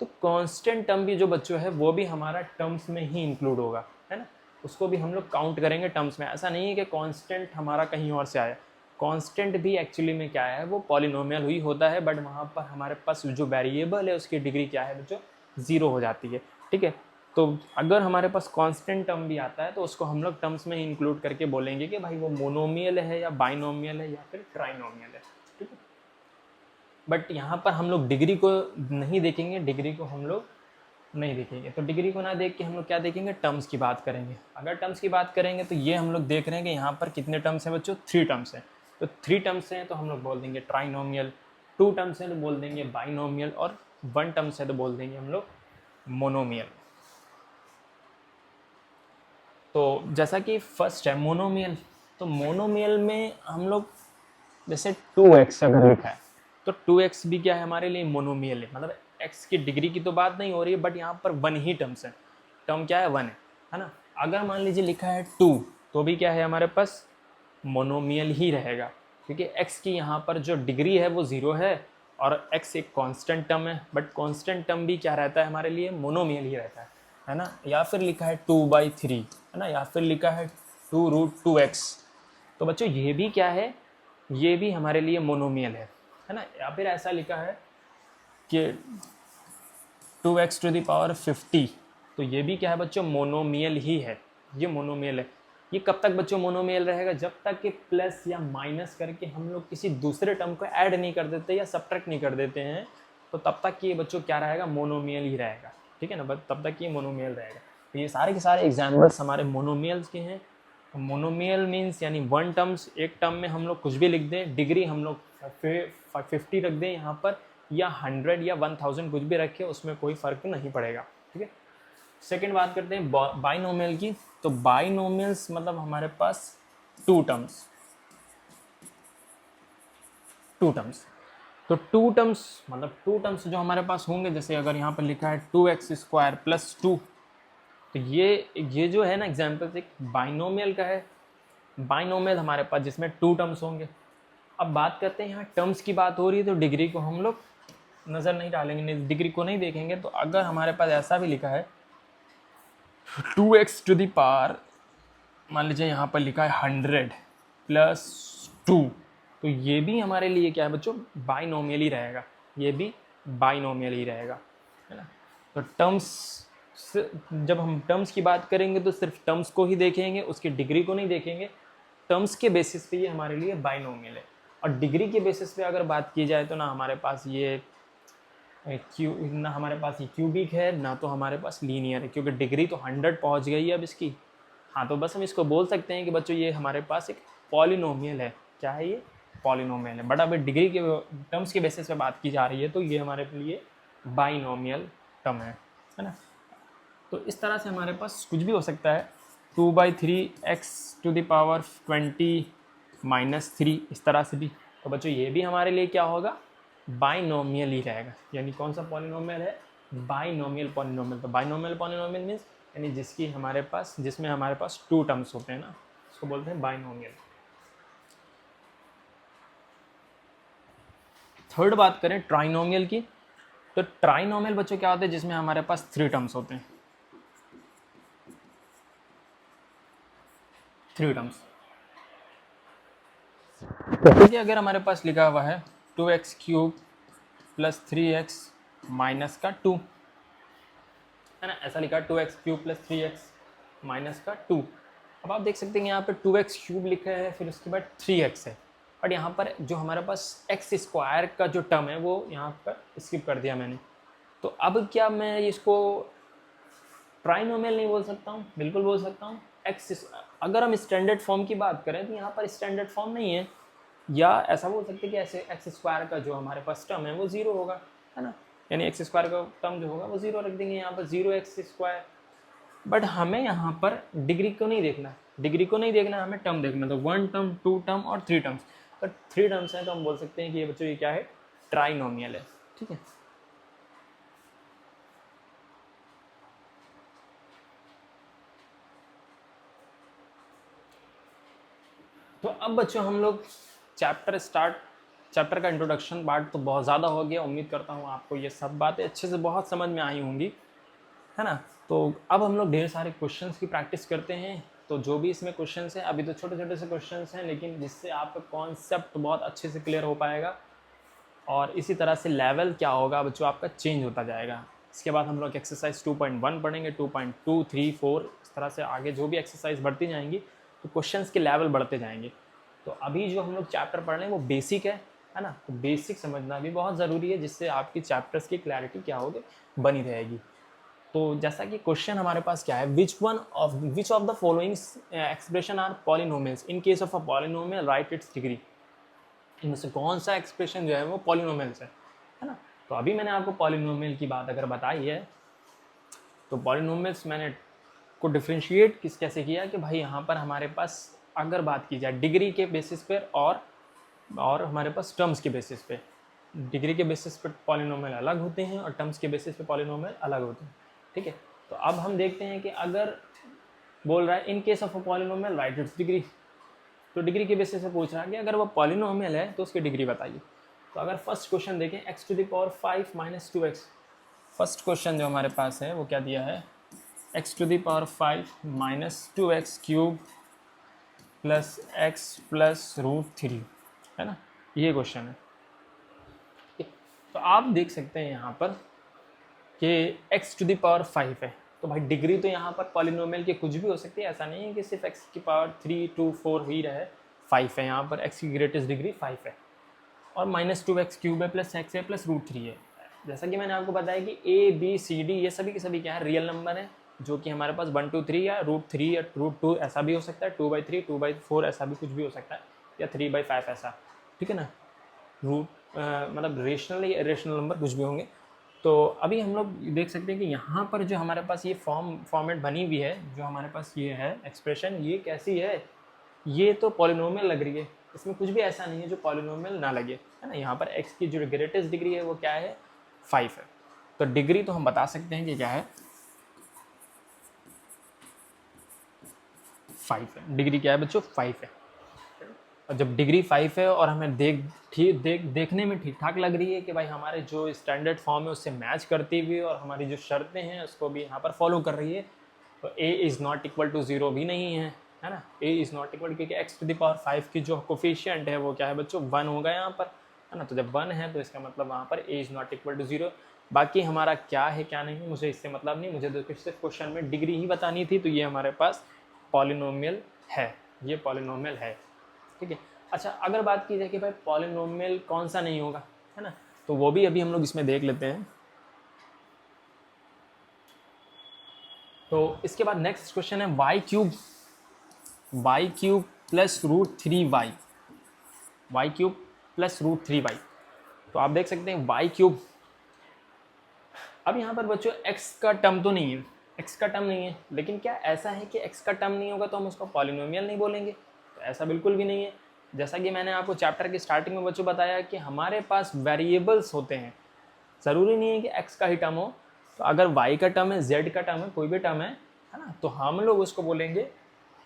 S1: तो कांस्टेंट टर्म भी जो बच्चों है वो भी हमारा टर्म्स में ही इंक्लूड होगा, है ना, उसको भी हम लोग काउंट करेंगे टर्म्स में। ऐसा नहीं है कि कांस्टेंट हमारा कहीं और से आया, कांस्टेंट भी एक्चुअली में क्या है, वो पॉलिनोमियल ही होता है, बट वहाँ पर हमारे पास जो वेरिएबल है उसकी डिग्री क्या है बच्चों, 0 हो जाती है। ठीक है, तो अगर हमारे पास कांस्टेंट टर्म भी आता है तो उसको हम लोग टर्म्स में इंक्लूड करके बोलेंगे कि भाई वो मोनोमियल है या बाइनोमियल है या फिर ट्राइनोमियल है। ठीक है, बट यहाँ पर हम लोग डिग्री को नहीं देखेंगे, डिग्री को हम लोग नहीं देखेंगे। तो डिग्री को ना देख के हम लोग क्या देखेंगे, टर्म्स की बात करेंगे। अगर टर्म्स की बात करेंगे तो ये हम लोग देख रहे हैं कि यहाँ पर कितने टर्म्स हैं बच्चों, 3 टर्म्स हैं। तो 3 टर्म्स हैं तो हम लोग बोल देंगे ट्राइनोमियल, 2 टर्म्स हैं तो बोल देंगे बाइनोमियल, और 1 टर्म्स है तो बोल देंगे हम लोग मोनोमियल। तो जैसा कि फर्स्ट है मोनोमियल, तो मोनोमियल में हम लोग जैसे 2x अगर लिखा है तो 2x भी क्या है हमारे लिए, मोनोमियल है, मतलब x की डिग्री की तो बात नहीं हो रही है, बट यहाँ पर 1 ही टर्म्स है, टर्म क्या है 1 है ना। अगर मान लीजिए लिखा है 2 तो भी क्या है हमारे पास, मोनोमियल ही रहेगा, क्योंकि x की यहाँ पर जो डिग्री है वो 0 है, और x एक कांस्टेंट टर्म है, बट कांस्टेंट टर्म भी क्या रहता है हमारे लिए, मोनोमियल ही रहता है ना। या फिर लिखा है 2/3 है ना, या फिर लिखा है 2√2x, तो बच्चों ये भी क्या है, ये भी हमारे लिए मोनोमियल है ना। या फिर ऐसा लिखा है कि 2x टू द पावर 50, तो ये भी क्या है बच्चों, मोनोमियल ही है, ये मोनोमियल है। ये कब तक बच्चों मोनोमियल रहेगा, जब तक कि प्लस या माइनस करके हम लोग किसी दूसरे टर्म को ऐड नहीं कर देते या सब्ट्रैक्ट नहीं कर देते हैं, तो तब तक ये बच्चों क्या रहेगा, मोनोमियल ही रहेगा, ठीक है ना, बस तब तक ये मोनोमियल रहेगा। तो ये सारे के सारे एग्जाम्पल्स हमारे मोनोमियल्स के हैं। मोनोमियल मीन्स यानी वन टर्म्स, एक टर्म में हम लोग कुछ भी लिख दें, डिग्री हम लोग 50 रख दें यहाँ पर, या 100 या 1000 कुछ भी रखें, उसमें कोई फ़र्क नहीं पड़ेगा, ठीक है। सेकंड बात करते हैं बाइनोमियल की। तो बाइनोमियल्स मतलब हमारे पास टू टर्म्स, तो टू टर्म्स मतलब टू टर्म्स जो हमारे पास होंगे, जैसे अगर यहाँ पर लिखा है 2x² + 2, तो ये जो है ना एग्जाम्पल एक बाइनोमियल का है। बाइनोमियल हमारे पास जिसमें टू टर्म्स होंगे। अब बात करते हैं, यहाँ टर्म्स की बात हो रही है तो डिग्री को हम लोग नज़र नहीं डालेंगे, डिग्री को नहीं देखेंगे। तो अगर हमारे पास ऐसा भी लिखा है 2x टू द पावर, मान लीजिए यहाँ पर लिखा है 100 + 2, तो ये भी हमारे लिए क्या है बच्चों, बाइनोमियल ही रहेगा, ये भी बाइनोमियल ही रहेगा, है ना। तो टर्म्स, जब हम टर्म्स की बात करेंगे तो सिर्फ टर्म्स को ही देखेंगे, उसकी डिग्री को नहीं देखेंगे। टर्म्स के बेसिस पे ये हमारे लिए बाइनोमियल है। और डिग्री के बेसिस पे अगर बात की जाए तो ना हमारे पास ये ना हमारे पास ये क्यूबिक है, ना तो हमारे पास लीनियर है, क्योंकि डिग्री तो 100 पहुंच गई है अब इसकी। हाँ, तो बस हम इसको बोल सकते हैं कि बच्चों ये हमारे पास एक पॉलिनोमियल है। क्या है ये, पॉलिनोमियल है। बट अभी डिग्री के टर्म्स के बेसिस पे बात की जा रही है तो ये हमारे लिए बाइनोमियल टर्म है ना। तो इस तरह से हमारे पास कुछ भी हो सकता है, 2/3x टू द पावर 20 - 3, इस तरह से भी। तो बच्चों ये भी हमारे लिए क्या होगा, बाइनोमियल ही रहेगा। यानी कौन सा पॉलिनोमियल है, बाइनोमियल पॉलिनोमियल। तो बाइनोमियल पॉलिनोमियल मीन्स यानी जिसमें हमारे पास टू टर्म्स होते हैं ना, उसको बोलते हैं बाइनोमियल। थर्ड बात करें ट्राइनोमियल की, तो ट्राइनोमियल बच्चों क्या होते हैं, जिसमें हमारे पास 3 टर्म्स होते हैं, 3 टर्म्स। देखिए अगर हमारे पास लिखा हुआ है 2x³ + 3x - 2, है ना, ऐसा लिखा है 2x³ + 3x - 2। अब आप देख सकते हैं यहाँ पे 2x³ लिखा है, फिर उसके बाद 3x है, और यहाँ पर जो हमारे पास x² का जो टर्म है वो यहाँ पर स्किप कर दिया मैंने। तो अब क्या मैं इसको ट्राइनोमियल नहीं बोल सकता हूँ, बिल्कुल बोल सकता हूँ। अगर हम स्टैंडर्ड फॉर्म की बात करें तो यहाँ पर स्टैंडर्ड फॉर्म नहीं है, या ऐसा बोल सकते हैं कि ऐसे x² का जो हमारे पास टर्म है वो 0 होगा, है ना। यानी x² का टर्म जो होगा वो 0 रख देंगे यहाँ पर, 0x²। बट हमें यहाँ पर डिग्री को नहीं देखना, हमें टर्म देखना। तो 1 टर्म, 2 टर्म और 3 टर्म्स। तो 3 टर्म्स हैं तो हम बोल सकते हैं कि ये बच्चों ये क्या है, ट्राइनोमियल है, ठीक है। तो अब बच्चों हम लोग चैप्टर का इंट्रोडक्शन पार्ट तो बहुत ज़्यादा हो गया। उम्मीद करता हूँ आपको ये सब बातें अच्छे से बहुत समझ में आई होंगी, है ना। तो अब हम लोग ढेर सारे क्वेश्चंस की प्रैक्टिस करते हैं। तो जो भी इसमें क्वेश्चंस हैं, अभी तो छोटे छोटे से क्वेश्चंस हैं, लेकिन जिससे आपका कॉन्सेप्ट बहुत अच्छे से क्लियर हो पाएगा, और इसी तरह से लेवल क्या होगा बच्चों आपका चेंज होता जाएगा। इसके बाद हम लोग एक्सरसाइज 2.1 पढ़ेंगे, 2.2, 3, 4, इस तरह से आगे जो भी एक्सरसाइज बढ़ती जाएंगी तो क्वेश्चंस के लेवल बढ़ते जाएंगे। तो अभी जो हम लोग चैप्टर पढ़ रहे हैं वो बेसिक है ना। तो बेसिक समझना भी बहुत ज़रूरी है, जिससे आपकी चैप्टर्स की क्लैरिटी क्या होगी, बनी रहेगी। तो जैसा कि क्वेश्चन हमारे पास क्या है, which of the following expression are polynomials, in case of a polynomial write its degree. इनमें से कौन सा एक्सप्रेशन जो है वो पॉलिनोमियल्स है ना। तो अभी मैंने आपको पॉलिनोमियल की बात अगर बताई है, तो पॉलिनोमियल्स मैंने को डिफ्रेंशिएट कैसे किया कि भाई यहाँ पर हमारे पास अगर बात की जाए डिग्री के बेसिस पर और हमारे पास टर्म्स के बेसिस पे, डिग्री के बेसिस पे पॉलिनोमियल अलग होते हैं और टर्म्स के बेसिस पे पॉलिनोमियल अलग होते हैं, ठीक है। तो अब हम देखते हैं कि अगर बोल रहा है इन case of a polynomial write its degree, तो डिग्री के बेसिस पे पूछ रहा है कि अगर वो पॉलिनोमियल है तो उसकी डिग्री बताइए। तो अगर फर्स्ट क्वेश्चन देखें x⁵ - 2x, फर्स्ट क्वेश्चन जो हमारे पास है वो क्या दिया है, x⁵ - 2x³ + x + √3, है ना, ये क्वेश्चन है। तो आप देख सकते हैं यहाँ पर कि x टू द पावर 5 है, तो भाई डिग्री तो यहाँ पर पॉलिनोमियल की कुछ भी हो सकती है, ऐसा नहीं है कि सिर्फ x की पावर 3 2 4 ही रहे, 5 है यहाँ पर, x की ग्रेटेस्ट डिग्री 5 है, और -2x³ है प्लस x है प्लस √3 है। जैसा कि मैंने आपको बताया कि a b c d ये सभी के सभी क्या है, रियल नंबर है, जो कि हमारे पास 1 2 3 या √3 या √2 ऐसा भी हो सकता है, 2/3 2/4 ऐसा भी कुछ भी हो सकता है, या 3/5 ऐसा, ठीक है ना। मतलब रेशनल या इरेशनल नंबर कुछ भी होंगे। तो अभी हम लोग देख सकते हैं कि यहाँ पर जो हमारे पास ये फॉर्मेट बनी हुई है, जो हमारे पास ये है एक्सप्रेशन, ये कैसी है, ये तो पॉलिनोमियल लग रही है, इसमें कुछ भी ऐसा नहीं है जो पॉलिनोमियल ना लगे, है ना। यहाँ पर x की जो ग्रेटेस्ट डिग्री है वो क्या है, 5 है। तो डिग्री तो हम बता सकते हैं कि क्या है, 5 है। डिग्री क्या है बच्चों, 5 है। और जब डिग्री 5 है और हमें देखने में ठीक ठाक लग रही है कि भाई हमारे जो स्टैंडर्ड फॉर्म है उससे मैच करती हुई और हमारी जो शर्तें हैं उसको भी यहाँ पर फॉलो कर रही है, तो a is not equal to 0 भी नहीं है ना। a इज़ नॉट इक्वल, क्योंकि x टू द पावर 5 की जो कोफिशिएंट है वो क्या है बच्चों, 1 होगा यहाँ पर, है ना। तो जब 1 है तो इसका मतलब वहाँ पर a is not equal to 0। बाकी हमारा क्या है क्या नहीं मुझे इससे मतलब नहीं, मुझे तो सिर्फ क्वेश्चन में डिग्री ही बतानी थी, तो ये हमारे पास पॉलिनोमियल है, ये पॉलिनोमियल है, ठीक है। अच्छा, अगर बात की जाए कि भाई पॉलिनोमियल कौन सा नहीं होगा, है ना, तो वो भी अभी हम लोग इसमें देख लेते हैं। तो इसके बाद नेक्स्ट क्वेश्चन है y³ plus √3y, y³ plus √3y। तो आप देख सकते हैं y³, अब यहाँ पर बच्चों x का टर्म तो नहीं है, x का टर्म नहीं है, लेकिन क्या ऐसा है कि x का टर्म नहीं होगा तो हम उसको पॉलिनोमियल नहीं बोलेंगे, तो ऐसा बिल्कुल भी नहीं है। जैसा कि मैंने आपको चैप्टर की स्टार्टिंग में बच्चों बताया कि हमारे पास वेरिएबल्स होते हैं, ज़रूरी नहीं है कि x का ही टर्म हो, तो अगर y का टर्म है, z का टर्म है, कोई भी टर्म है ना, तो हम लोग उसको बोलेंगे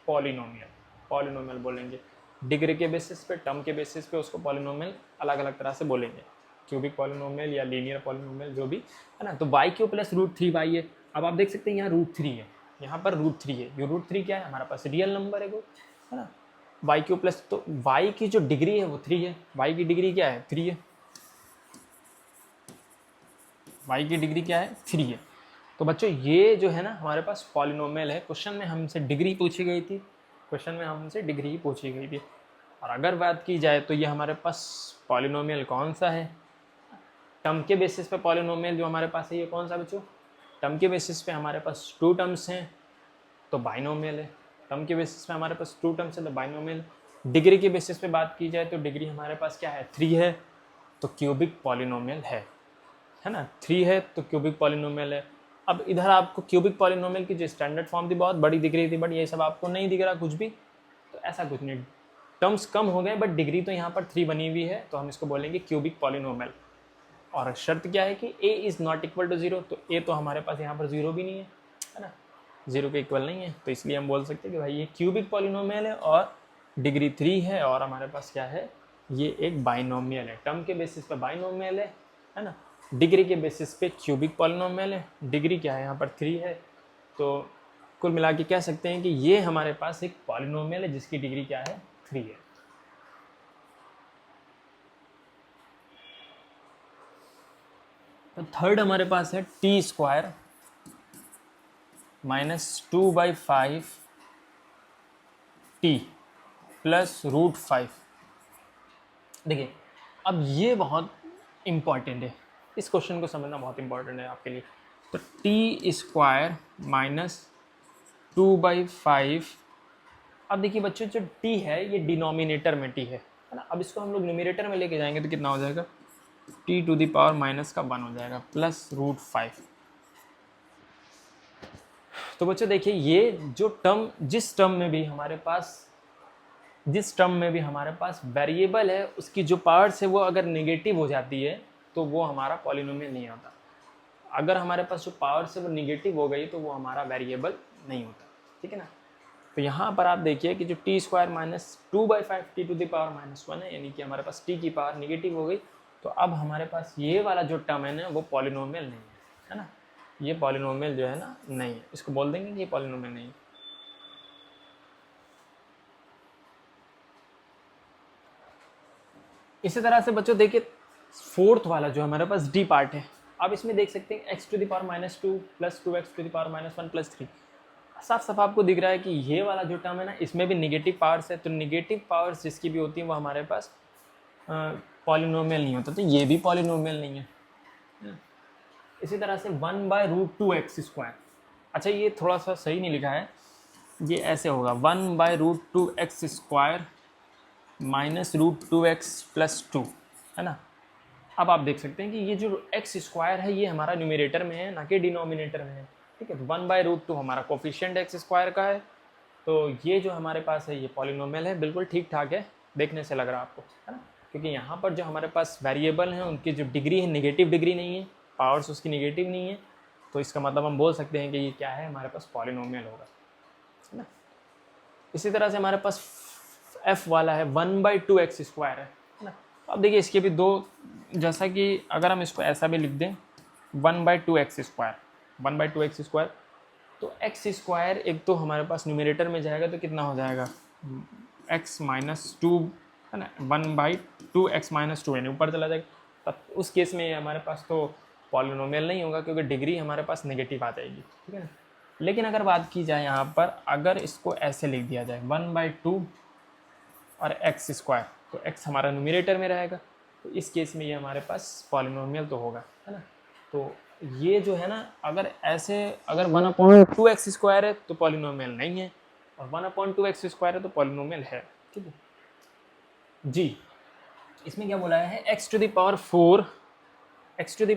S1: पॉलिनोमियल बोलेंगे। डिग्री के बेसिस पे, टर्म के बेसिस पे उसको पॉलिनोमियल अलग अलग तरह से बोलेंगे, क्यूबिक पॉलिनोमियल या लीनियर पॉलिनोमियल जो भी, है ना। तो y³ प्लस √3y है। अब आप देख सकते हैं यहाँ √3 है, यहाँ पर √3 है, ये √3 क्या है, हमारे पास रियल नंबर है वो, है ना। y³ प्लस, तो y की जो डिग्री है वो 3 है, y की डिग्री क्या है, 3 है, y की डिग्री क्या है, 3 है। तो बच्चों ये जो है ना हमारे पास पॉलिनोमियल है। क्वेश्चन में हमसे डिग्री पूछी गई थी, क्वेश्चन में हमसे डिग्री पूछी गई थी। और अगर बात की जाए तो ये हमारे पास पॉलिनोमियल कौन सा है, टर्म के बेसिस पे पॉलिनोमियल जो हमारे पास है ये कौन सा बच्चों, टर्म के बेसिस पे हमारे पास 2 टर्म्स हैं तो बाइनोमियल है, टर्म के बेसिस पे हमारे पास 2 टर्म्स है तो बाइनोमियल। डिग्री के बेसिस पे बात की जाए तो डिग्री हमारे पास क्या है, 3 है, तो क्यूबिक पॉलिनोमियल है ना, 3 है तो क्यूबिक पॉलिनोमियल है। अब इधर आपको क्यूबिक पॉलिनोमियल की जो स्टैंडर्ड फॉर्म थी बहुत बड़ी दिख रही थी, बट ये सब आपको नहीं दिख रहा कुछ भी, तो ऐसा कुछ नहीं, टर्म्स कम हो गए बट डिग्री तो यहाँ पर 3 बनी हुई है, तो हम इसको बोलेंगे क्यूबिक पॉलिनोमियल। और शर्त क्या है कि a is not equal to 0, तो a तो हमारे पास यहाँ पर 0 भी नहीं है ना, 0 के इक्वल नहीं है, तो इसलिए हम बोल सकते हैं कि भाई ये क्यूबिक पॉलिनोमियल है और डिग्री 3 है, और हमारे पास क्या है, ये एक बाइनोमियल है, टर्म के बेसिस पे बाइनोमियल है ना, डिग्री के बेसिस पे क्यूबिक पॉलिनोमियल है, डिग्री क्या है यहाँ पर 3 है। तो कुल मिला के कह सकते हैं कि ये हमारे पास एक पॉलिनोमियल है जिसकी डिग्री क्या है, 3 है। तो थर्ड हमारे पास है t² - 2/5 t प्लस √5। देखिए अब ये बहुत इम्पॉर्टेंट है, इस क्वेश्चन को समझना बहुत इम्पॉर्टेंट है आपके लिए। तो t² - 2/5, अब देखिए बच्चों जो t है ये डिनोमिनेटर में t है ना, अब इसको हम लोग न्यूमरेटर में लेके जाएंगे तो कितना हो जाएगा, t to the power minus का 1 हो जाएगा प्लस √5। तो बच्चों देखिए ये जो टर्म, जिस टर्म में भी हमारे पास वेरिएबल है उसकी जो पावर्स है वो अगर नेगेटिव हो जाती है तो वो हमारा पॉलिनोमियल नहीं होता। अगर हमारे पास जो पावर्स है वो नेगेटिव हो गई तो वो हमारा वेरिएबल नहीं होता, ठीक है ना। तो यहाँ पर आप देखिए कि जो t² - 2/5 t to the power -1 है, यानी कि हमारे पास t की पावर नेगेटिव हो गई, तो अब हमारे पास ये वाला जो टर्म है ना वो पॉलिनोमियल नहीं है ना, ये पॉलिनोमियल जो है ना नहीं है, इसको बोल देंगे कि ये पॉलिनोमियल नहीं है। इसी तरह से बच्चों देखिए फोर्थ वाला जो हमारे पास डी पार्ट है, आप इसमें देख सकते हैं x to the power -2 plus 2x to the power -1 plus 3। साफ साफ आपको दिख रहा है कि ये वाला जो टर्म है ना, इसमें भी निगेटिव पावर्स है, तो निगेटिव पावर्स जिसकी भी होती है वो हमारे पास पॉलिनोमियल नहीं होता, तो ये भी पॉलिनोमियल नहीं है। इसी तरह से 1/√2x²। अच्छा, ये थोड़ा सा सही नहीं लिखा है, ये ऐसे होगा 1/√2x² -√2x + 2, है ना। अब आप देख सकते हैं कि ये जो x² है ये हमारा न्यूमरेटर में है, ना कि डिनोमिनेटर में है, ठीक है। तो 1/√2 हमारा कोफिशिएंट x² का है, तो ये जो हमारे पास है ये पॉलिनोमियल है, बिल्कुल ठीक ठाक है, देखने से लग रहा है आपको, है ना। क्योंकि यहाँ पर जो हमारे पास वेरिएबल हैं उनकी जो डिग्री है नेगेटिव डिग्री नहीं है, पावर्स उसकी नेगेटिव नहीं है, तो इसका मतलब हम बोल सकते हैं कि ये क्या है, हमारे पास पॉलिनोमियल होगा, है ना। इसी तरह से हमारे पास f वाला है 1/2x² है ना। अब देखिए इसके भी दो, जैसा कि अगर हम इसको ऐसा भी लिख दें 1/2x², 1/2x², तो x² एक तो हमारे पास न्यूमरेटर में जाएगा तो कितना हो जाएगा x - 2, है ना, 1/2x - 2 यानी ऊपर चला जाएगा। तब उस केस में हमारे पास तो पॉलिनोमियल नहीं होगा, क्योंकि डिग्री हमारे पास नेगेटिव आ जाएगी, ठीक है ना। लेकिन अगर बात की जाए यहाँ पर, अगर इसको ऐसे लिख दिया जाए 1/2 और x², तो x हमारा न्यूमरेटर में रहेगा, तो इस केस में ये हमारे पास पॉलिनोमियल तो होगा, है ना। तो ये जो है ना, अगर ऐसे अगर 1/2x² है तो पॉलिनोमियल नहीं है, और 1/2x² है तो पॉलिनोमियल है, ठीक है जी। इसमें क्या बोला है, x to the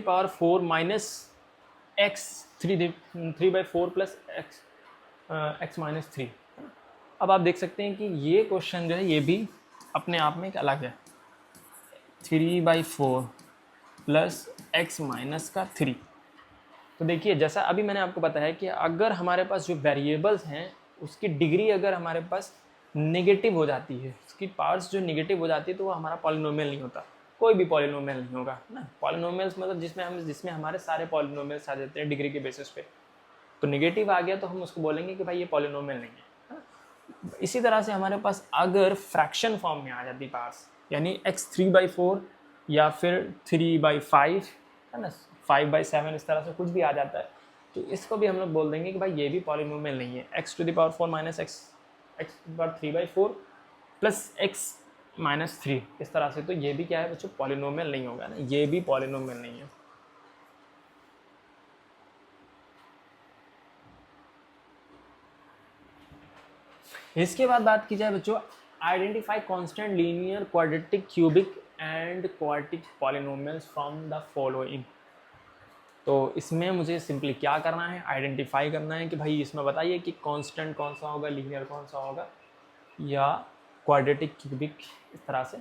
S1: power 4 minus x 3/4 plus x -3। अब आप देख सकते हैं कि ये क्वेश्चन जो है ये भी अपने आप में एक अलग है, 3/4 प्लस x - 3। तो देखिए जैसा अभी मैंने आपको बताया कि अगर हमारे पास जो वेरिएबल्स हैं उसकी डिग्री अगर हमारे पास नेगेटिव हो जाती है, उसकी पावर्स जो नेगेटिव हो जाती है, तो वो हमारा पॉलिनोमियल नहीं होता, कोई भी पॉलिनोमियल नहीं होगा ना। पॉलिनोमियल्स मतलब जिसमें हमारे सारे पॉलिनोमियल्स आ जाते हैं डिग्री के बेसिस पे, तो नेगेटिव आ गया तो हम उसको बोलेंगे कि भाई ये पॉलिनोमियल नहीं है। इसी तरह से हमारे पास अगर फ्रैक्शन फॉर्म में आ जाती पावर्स, यानी x 3/4 या फिर 3/5, है ना, 5/7, इस तरह से कुछ भी आ जाता है, तो इसको भी हम लोग बोल देंगे कि भाई ये भी पॉलिनोमियल नहीं है। x to the power 4 minus x 3/4 plus x -3, इस तरह से, तो ये भी क्या है बच्चों, पॉलिनोमियल नहीं होगा ना, ये भी पॉलिनोमियल नहीं है। इसके बाद बात की जाए बच्चों, identify constant linear quadratic cubic and quadratic polynomials from the following. तो इसमें मुझे सिंपली क्या करना है, आइडेंटिफाई करना है कि भाई इसमें बताइए कि कांस्टेंट कौन सा होगा, लीनियर कौन सा होगा, या क्वाड्रेटिक क्यूबिक, इस तरह से।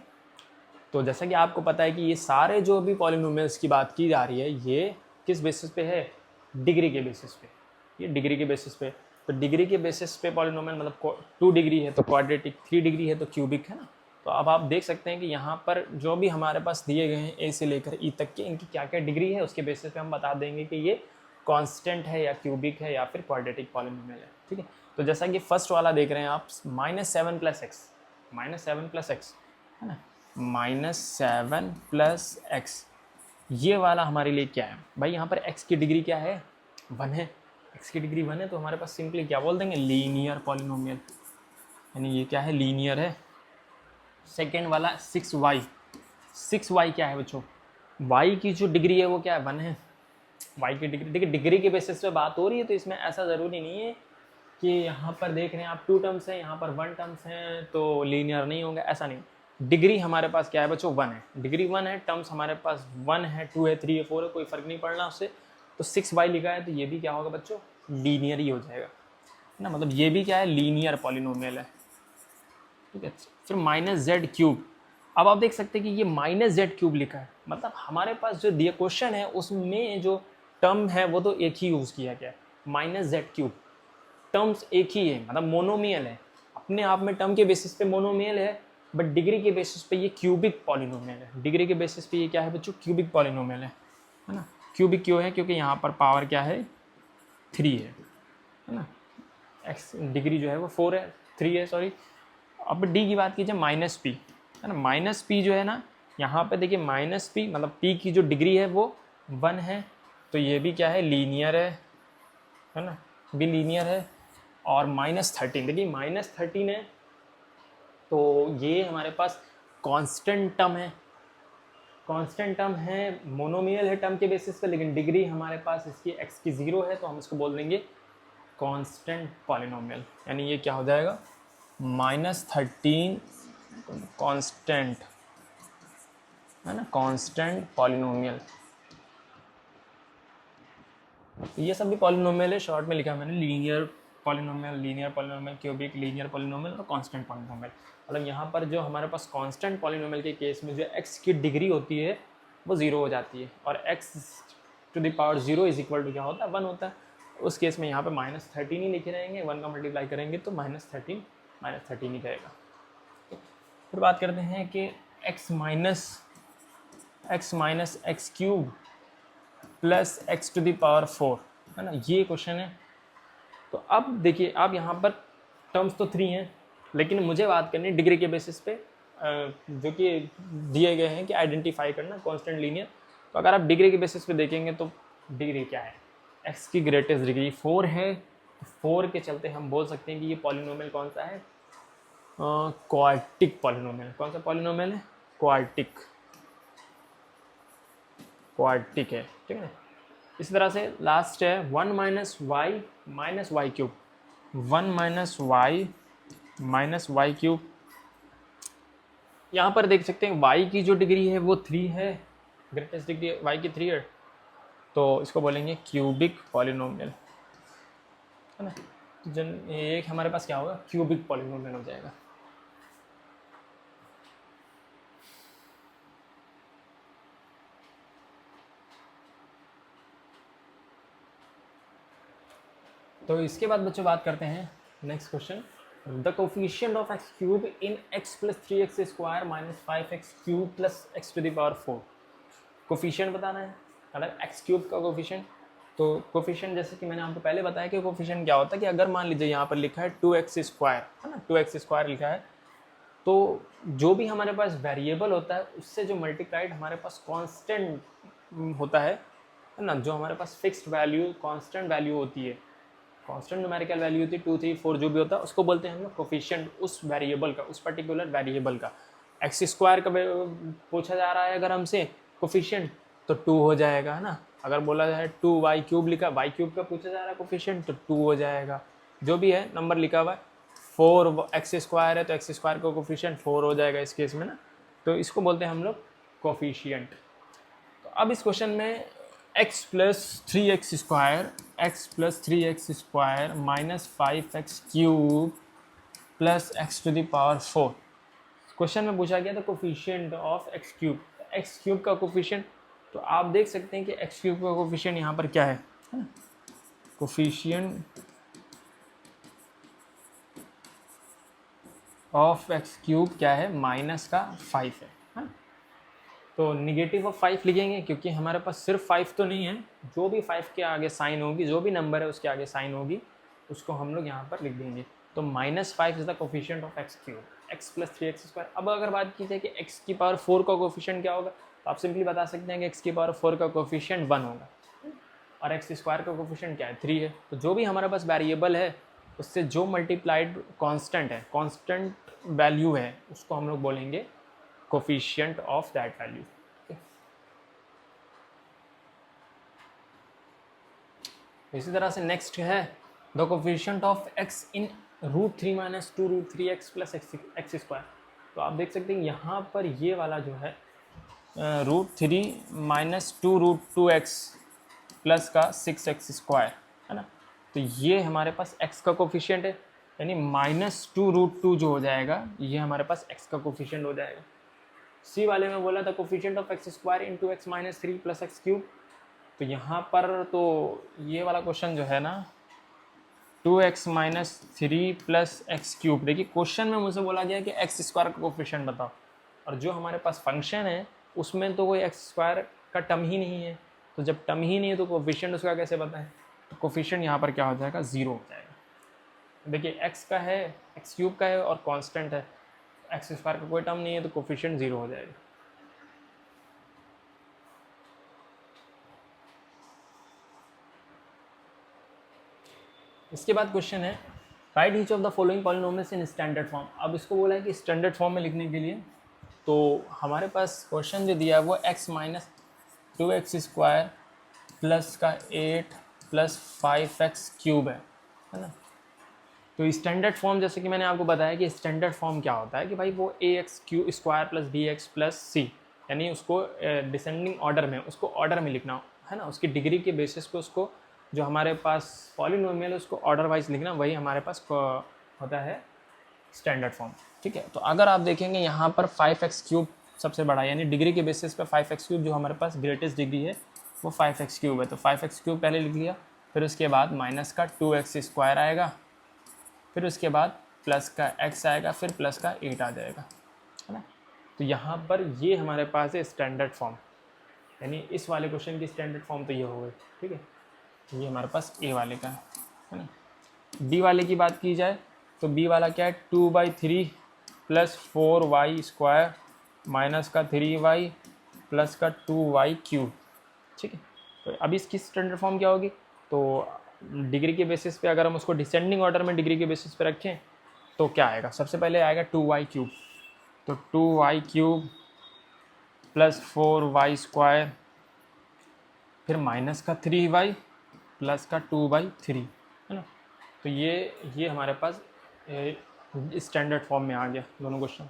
S1: तो जैसा कि आपको पता है कि ये सारे जो भी पॉलिनोमियल्स की बात की जा रही है ये किस बेसिस पे है, डिग्री के बेसिस पे, ये डिग्री के बेसिस पे। तो डिग्री के बेसिस पे पॉलिनोमियल मतलब 2 डिग्री है तो क्वाड्रेटिक, 3 डिग्री है तो क्यूबिक, है ना। तो अब आप देख सकते हैं कि यहाँ पर जो भी हमारे पास दिए गए हैं ए से लेकर ई तक के, इनकी क्या क्या डिग्री है, उसके बेसिस पे हम बता देंगे कि ये कांस्टेंट है या क्यूबिक है या फिर क्वाड्रेटिक पॉलिनोमियल है, ठीक है। तो जैसा कि फर्स्ट वाला देख रहे हैं आप, -7 + x, है ना, -7 + x, ये वाला हमारे लिए क्या है भाई, यहाँ पर x की डिग्री क्या है, 1 है, x की डिग्री 1 है, तो हमारे पास सिंपली क्या बोल देंगे, लीनियर पॉलिनोमियल, यानी ये क्या है, लीनियर है। सेकेंड वाला 6y क्या है बच्चों, y की जो डिग्री है वो क्या है, 1 है। y की डिग्री, देखिए डिग्री के बेसिस पे बात हो रही है, तो इसमें ऐसा ज़रूरी नहीं है कि यहाँ पर देख रहे हैं आप 2 टर्म्स हैं, यहाँ पर 1 टर्म्स हैं तो लीनियर नहीं होंगे, ऐसा नहीं। डिग्री हमारे पास क्या है बच्चों, 1 है, डिग्री 1 है, टर्म्स हमारे पास 1 है, 2 है, 3 है, 4 है, कोई फ़र्क नहीं पड़ना उससे। तो 6y लिखा है तो ये भी क्या होगा बच्चों, लीनियर ही हो जाएगा ना, मतलब ये भी क्या है, लीनियर पॉलिनोमियल है, ठीक है। फिर -z³, अब आप देख सकते हैं कि ये -z³ लिखा है, मतलब हमारे पास जो दिया क्वेश्चन है उसमें जो टर्म है वो तो एक ही यूज़ किया गया है, -z³, टर्म्स एक ही है, मतलब मोनोमियल है, अपने आप में टर्म के बेसिस पे मोनोमियल है, बट डिग्री के बेसिस पे ये क्यूबिक पॉलिनोमियल है। डिग्री के बेसिस पे ये क्या है बच्चों, क्यूबिक पॉलिनोमियल है ना। क्यूबिक क्यों है, क्योंकि यहाँ पर पावर क्या है, 3 है ना, एक्स डिग्री जो है वो 3 है, सॉरी। अब डी की बात कीजिए, -p, है ना, -p जो है ना, यहाँ पे देखिए माइनस पी मतलब पी की जो डिग्री है वो 1 है, तो ये भी क्या है, लीनियर है ना, भी लीनियर है। और -13 देखिए -13 है, तो ये हमारे पास कांस्टेंट टर्म है, कांस्टेंट टर्म है, मोनोमियल है टर्म के बेसिस पे, लेकिन डिग्री हमारे पास इसकी x की 0 है, तो हम इसको बोल देंगे कांस्टेंट पॉलिनोमियल। यानी ये क्या हो जाएगा, -13 कांस्टेंट है ना, कांस्टेंट पॉलिनोमियल। ये सब भी पॉलिनोमियल है, शॉर्ट में लिखा है मैंने, linear polynomial, cubic, linear polynomial और कांस्टेंट पॉलिनोमियल। मतलब यहाँ पर जो हमारे पास कांस्टेंट पॉलिनोमियल के केस में जो x की डिग्री होती है वो 0 हो जाती है, और x to the power 0 is equal to क्या होता है, 1 होता है। उस केस में यहाँ पे -13 ही लिखे रहेंगे, 1 का मल्टीप्लाई करेंगे तो -13 ही रहेगा। फिर बात करते हैं कि x minus x cube plus x to the power 4 है ना, ये क्वेश्चन है। तो अब देखिए, अब यहाँ पर टर्म्स तो 3 हैं, लेकिन मुझे बात करनी है डिग्री के बेसिस पे, जो कि दिए गए हैं कि आइडेंटिफाई करना कांस्टेंट लीनियर। तो अगर आप डिग्री के बेसिस पे देखेंगे तो डिग्री क्या है, x की ग्रेटेस्ट डिग्री 4 है, तो 4 के चलते हम बोल सकते हैं कि ये पॉलिनोमियल कौन सा है, क्वाड्रेटिक पॉलिनोमियल। कौन सा पॉलिनोमियल है, क्वाड्रेटिक है, ठीक है। इस तरह से लास्ट है 1 - y क्यूब, 1 - y क्यूब। यहाँ पर देख सकते हैं y की जो डिग्री है वो 3 है, ग्रेटेस्ट डिग्री y की 3 है, तो इसको बोलेंगे क्यूबिक पॉलिनोमियल है ना। तो एक हमारे पास क्या होगा, क्यूबिक पॉलिनोमियल हो जाएगा। तो इसके बाद बच्चों बात करते हैं next question, the coefficient of x cube in x + 3x² - 5x cube plus x to the power 4। Coefficient बताना है, मतलब x क्यूब का कोफिशिएंट। तो कोफिशिएंट जैसे कि मैंने आपको पहले बताया कि कोफिशिएंट क्या होता है, कि अगर मान लीजिए यहाँ पर लिखा है 2x² है ना, 2x² लिखा है, तो जो भी हमारे पास वेरिएबल होता है उससे जो मल्टीप्लाइड हमारे पास कांस्टेंट होता है ना, जो हमारे पास फिक्स्ड वैल्यू कांस्टेंट वैल्यू होती है, कांस्टेंट न्यूमेरिकल वैल्यू होती है 2, 3, 4 जो भी होता है, उसको बोलते हैं हम लोग कोफिशिएंट, उस वेरिएबल का, उस पर्टिकुलर वेरिएबल का। x² का पूछा जा रहा है अगर हमसे कोफिशिएंट, तो 2 हो जाएगा है ना। अगर बोला जाए 2y³ लिखा, y³ का पूछा जा रहा है कोफिशिएंट, तो 2 हो जाएगा। जो भी है नंबर लिखा हुआ है, 4x² है तो x² का कोफिशिएंट 4 हो जाएगा इस केस में ना, तो इसको बोलते हैं हम लोग कोफिशिएंट। तो अब इस क्वेश्चन में x + 3x² - 5x cube plus x to the power 4 question में पूछा गया था coefficient of x cube. x cube का कोफिशिएंट, तो आप देख सकते हैं कि x क्यूब का कोफिशिएंट यहाँ पर क्या है ना, कोफिशिएंट ऑफ x क्यूब क्या है, -5 है। तो निगेटिव ऑफ 5 लिखेंगे, क्योंकि हमारे पास सिर्फ 5 तो नहीं है, जो भी 5 के आगे साइन होगी, जो भी नंबर है उसके आगे साइन होगी, उसको हम लोग यहाँ पर लिख देंगे। तो -5 is the coefficient of x cube, x + 3x²। अब अगर बात की जाए कि x की पावर 4 का कोफिशिएंट क्या होगा, तो आप सिंपली बता सकते हैं कि x की पावर 4 का कोफिशिएंट 1 होगा, और x² का कोफिशिएंट क्या है, 3 है। तो जो भी हमारे पास वेरिएबल है उससे जो मल्टीप्लाइड कांस्टेंट है, कांस्टेंट वैल्यू है, उसको हम लोग बोलेंगे कोफिशिएंट ऑफ दैट वैल्यू। इसी तरह से नेक्स्ट है the coefficient of x in √3 - 2√3x + x²। तो आप देख सकते हैं यहाँ पर ये वाला जो है √3 - 2√2x प्लस का 6x² है ना, तो ये हमारे पास x का कोफिशिएंट है, यानी -2√2 जो हो जाएगा ये हमारे पास x का कोफिशिएंट हो जाएगा। सी वाले में बोला था coefficient of x² × x - 3 + x³। तो यहाँ पर तो ये वाला क्वेश्चन जो है ना, 2x - 3 + x³, देखिए क्वेश्चन में मुझसे बोला गया कि x² का कोफिशिएंट बताओ, और जो हमारे पास फंक्शन है उसमें तो कोई x² का टर्म ही नहीं है, तो जब टर्म ही नहीं है तो कोफिशिएंट उसका कैसे बताएं, तो कोफिशिएंट यहाँ पर क्या हो जाएगा, 0 हो जाएगा। देखिए x का है, x³ का है और कांस्टेंट है, x² का कोई टर्म नहीं है तो कोफिशिएंट 0 हो जाएगा। इसके बाद क्वेश्चन है right each of the following polynomials in standard form. अब इसको बोला है कि स्टैंडर्ड फॉर्म में लिखने के लिए, तो हमारे पास क्वेश्चन जो दिया है वो x माइनस 2x² प्लस का 8 प्लस 5x क्यूब है ना। तो स्टैंडर्ड फॉर्म जैसे कि मैंने आपको बताया कि स्टैंडर्ड फॉर्म क्या होता है कि भाई वो ax² plus bx plus c, यानी उसको डिसेंडिंग ऑर्डर में, उसको ऑर्डर में लिखना है ना, उसकी डिग्री के बेसिस पे उसको जो हमारे पास पॉलिनोमियल है उसको ऑर्डर वाइज लिखना, वही हमारे पास होता है स्टैंडर्ड फॉर्म। ठीक है, तो अगर आप देखेंगे यहाँ पर 5x³ सबसे बड़ा, यानी डिग्री के बेसिस पे 5x³ जो हमारे पास ग्रेटेस्ट डिग्री है वो 5x³ है, तो 5x³ पहले लिख लिया, फिर उसके बाद माइनस का 2x² आएगा, फिर उसके बाद प्लस का x आएगा, फिर प्लस का 8 आ जाएगा, है ना। तो यहाँ पर ये हमारे पास है स्टैंडर्ड फॉर्म, यानी इस वाले क्वेश्चन की स्टैंडर्ड फॉर्म तो ये हो गई। ठीक है, ये हमारे पास ए वाले का है ना। बी वाले की बात की जाए तो बी वाला क्या है, 2/3 प्लस 4y² माइनस का 3y प्लस का 2y³ ठीक है। तो अब इसकी स्टैंडर्ड फॉर्म क्या होगी, तो डिग्री के बेसिस पे अगर हम उसको डिसेंडिंग ऑर्डर में डिग्री के बेसिस पे रखें तो क्या आएगा, सबसे पहले आएगा 2y³, तो 2y³ प्लस 4y², फिर माइनस का 3y प्लस का 2/3 है ना। तो ये हमारे पास स्टैंडर्ड फॉर्म में आ गया दोनों क्वेश्चन।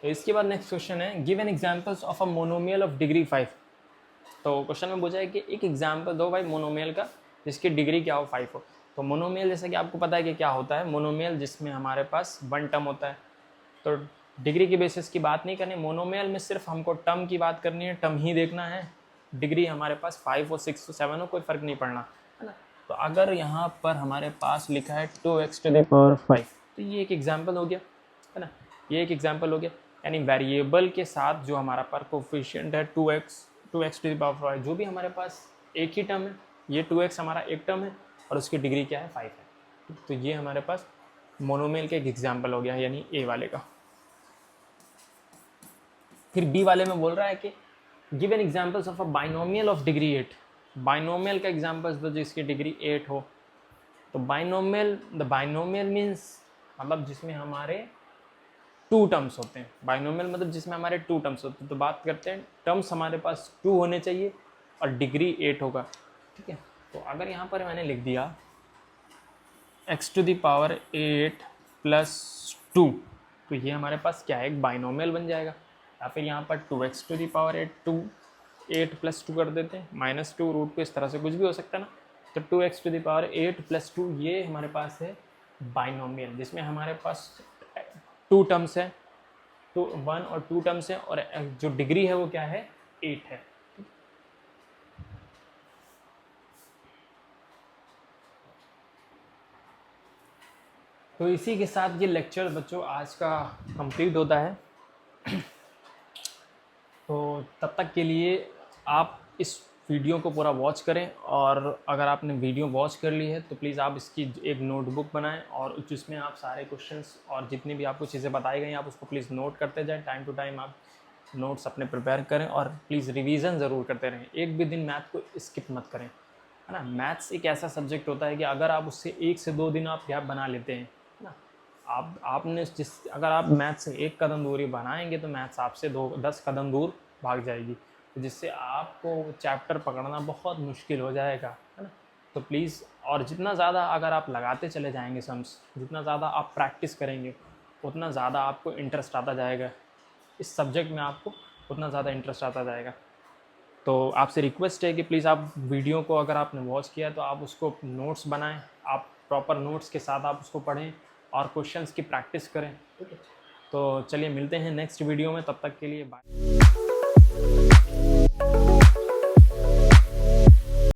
S1: तो इसके बाद नेक्स्ट क्वेश्चन है give an examples of a monomial of degree 5। तो क्वेश्चन में पूछा है कि एक एग्जांपल दो भाई मोनोमियल का जिसकी डिग्री क्या हो 5 हो। तो मोनोमियल जैसा कि आपको पता है कि क्या होता है, मोनोमियल जिसमें हमारे पास 1 टर्म होता है, तो डिग्री की बेसिस की बात नहीं करनी, मोनोमियल में सिर्फ हमको टर्म की बात करनी है, टर्म ही देखना है, डिग्री हमारे पास 5 हो 6 हो 7 हो कोई फ़र्क नहीं पड़ना, है ना। तो अगर यहाँ पर हमारे पास लिखा है 2x⁵, तो ये एक एग्जाम्पल हो गया, है ना, ये एक एग्जाम्पल हो गया, यानी वेरिएबल के साथ जो हमारा पर कोफिशिएंट है 2x⁵, जो भी हमारे पास एक ही टर्म है, ये 2x हमारा एक टर्म है और उसकी डिग्री क्या है 5 है। तो ये हमारे पास मोनोमियल का एक एग्जाम्पल हो गया, यानी ए वाले का। फिर बी वाले में बोल रहा है कि give an examples of a binomial of degree 8। Binomial का एग्जाम्पल्स दो जिसकी डिग्री 8 हो। तो बाइनोमियल, द बाइनोमियल मीन्स मतलब जिसमें हमारे 2 टर्म्स होते हैं, बाइनोमियल मतलब जिसमें हमारे 2 टर्म्स होते हैं। तो बात करते हैं टर्म्स हमारे पास 2 होने चाहिए और डिग्री 8 होगा। ठीक है, तो अगर यहाँ पर मैंने लिख दिया x⁸ प्लस 2, तो ये हमारे पास क्या है, एक बाइनोमियल बन जाएगा। या फिर यहाँ पर 2x⁸ 8 प्लस 2 कर देते हैं, -2 √2, इस तरह से कुछ भी हो सकता है ना। तो 2x⁸ प्लस 2 ये हमारे पास है बाइनोमियल, जिसमें हमारे पास 2 टर्म्स है, तो 1 और 2 टर्म्स है, और जो डिग्री है वो क्या है 8 है। तो इसी के साथ ये लेक्चर बच्चों आज का कंप्लीट होता है। तो तब तक के लिए आप इस वीडियो को पूरा वॉच करें, और अगर आपने वीडियो वॉच कर ली है तो प्लीज़ आप इसकी एक नोटबुक बनाएं और जिसमें आप सारे क्वेश्चंस और जितनी भी आपको चीज़ें बताई गई आप उसको प्लीज़ नोट करते जाएं। टाइम टू टाइम आप नोट्स अपने प्रिपेयर करें और प्लीज़ रिवीजन ज़रूर करते रहें। एक भी दिन मैथ को स्किप मत करें, है ना। मैथ्स एक ऐसा सब्जेक्ट होता है कि अगर आप उससे 1 से 2 दिन आप गैप बना लेते हैं, है ना, आपने अगर आप मैथ से 1 कदम दूरी बनाएंगे तो मैथ्स आपसे 10 कदम दूर भाग जाएगी, तो जिससे आपको चैप्टर पकड़ना बहुत मुश्किल हो जाएगा, है ना। तो प्लीज़, और जितना ज़्यादा अगर आप लगाते चले जाएंगे सम्स, जितना ज़्यादा आप प्रैक्टिस करेंगे उतना ज़्यादा आपको इंटरेस्ट आता जाएगा इस सब्जेक्ट में, आपको उतना ज़्यादा इंटरेस्ट आता जाएगा। तो आपसे रिक्वेस्ट है कि प्लीज़ आप वीडियो को अगर आपने वॉच किया तो आप उसको नोट्स बनाएं, आप प्रॉपर नोट्स के साथ आप उसको पढ़ें और क्वेश्चंस की प्रैक्टिस करें। ठीक है, तो चलिए मिलते हैं नेक्स्ट वीडियो में, तब तक के लिए बाय।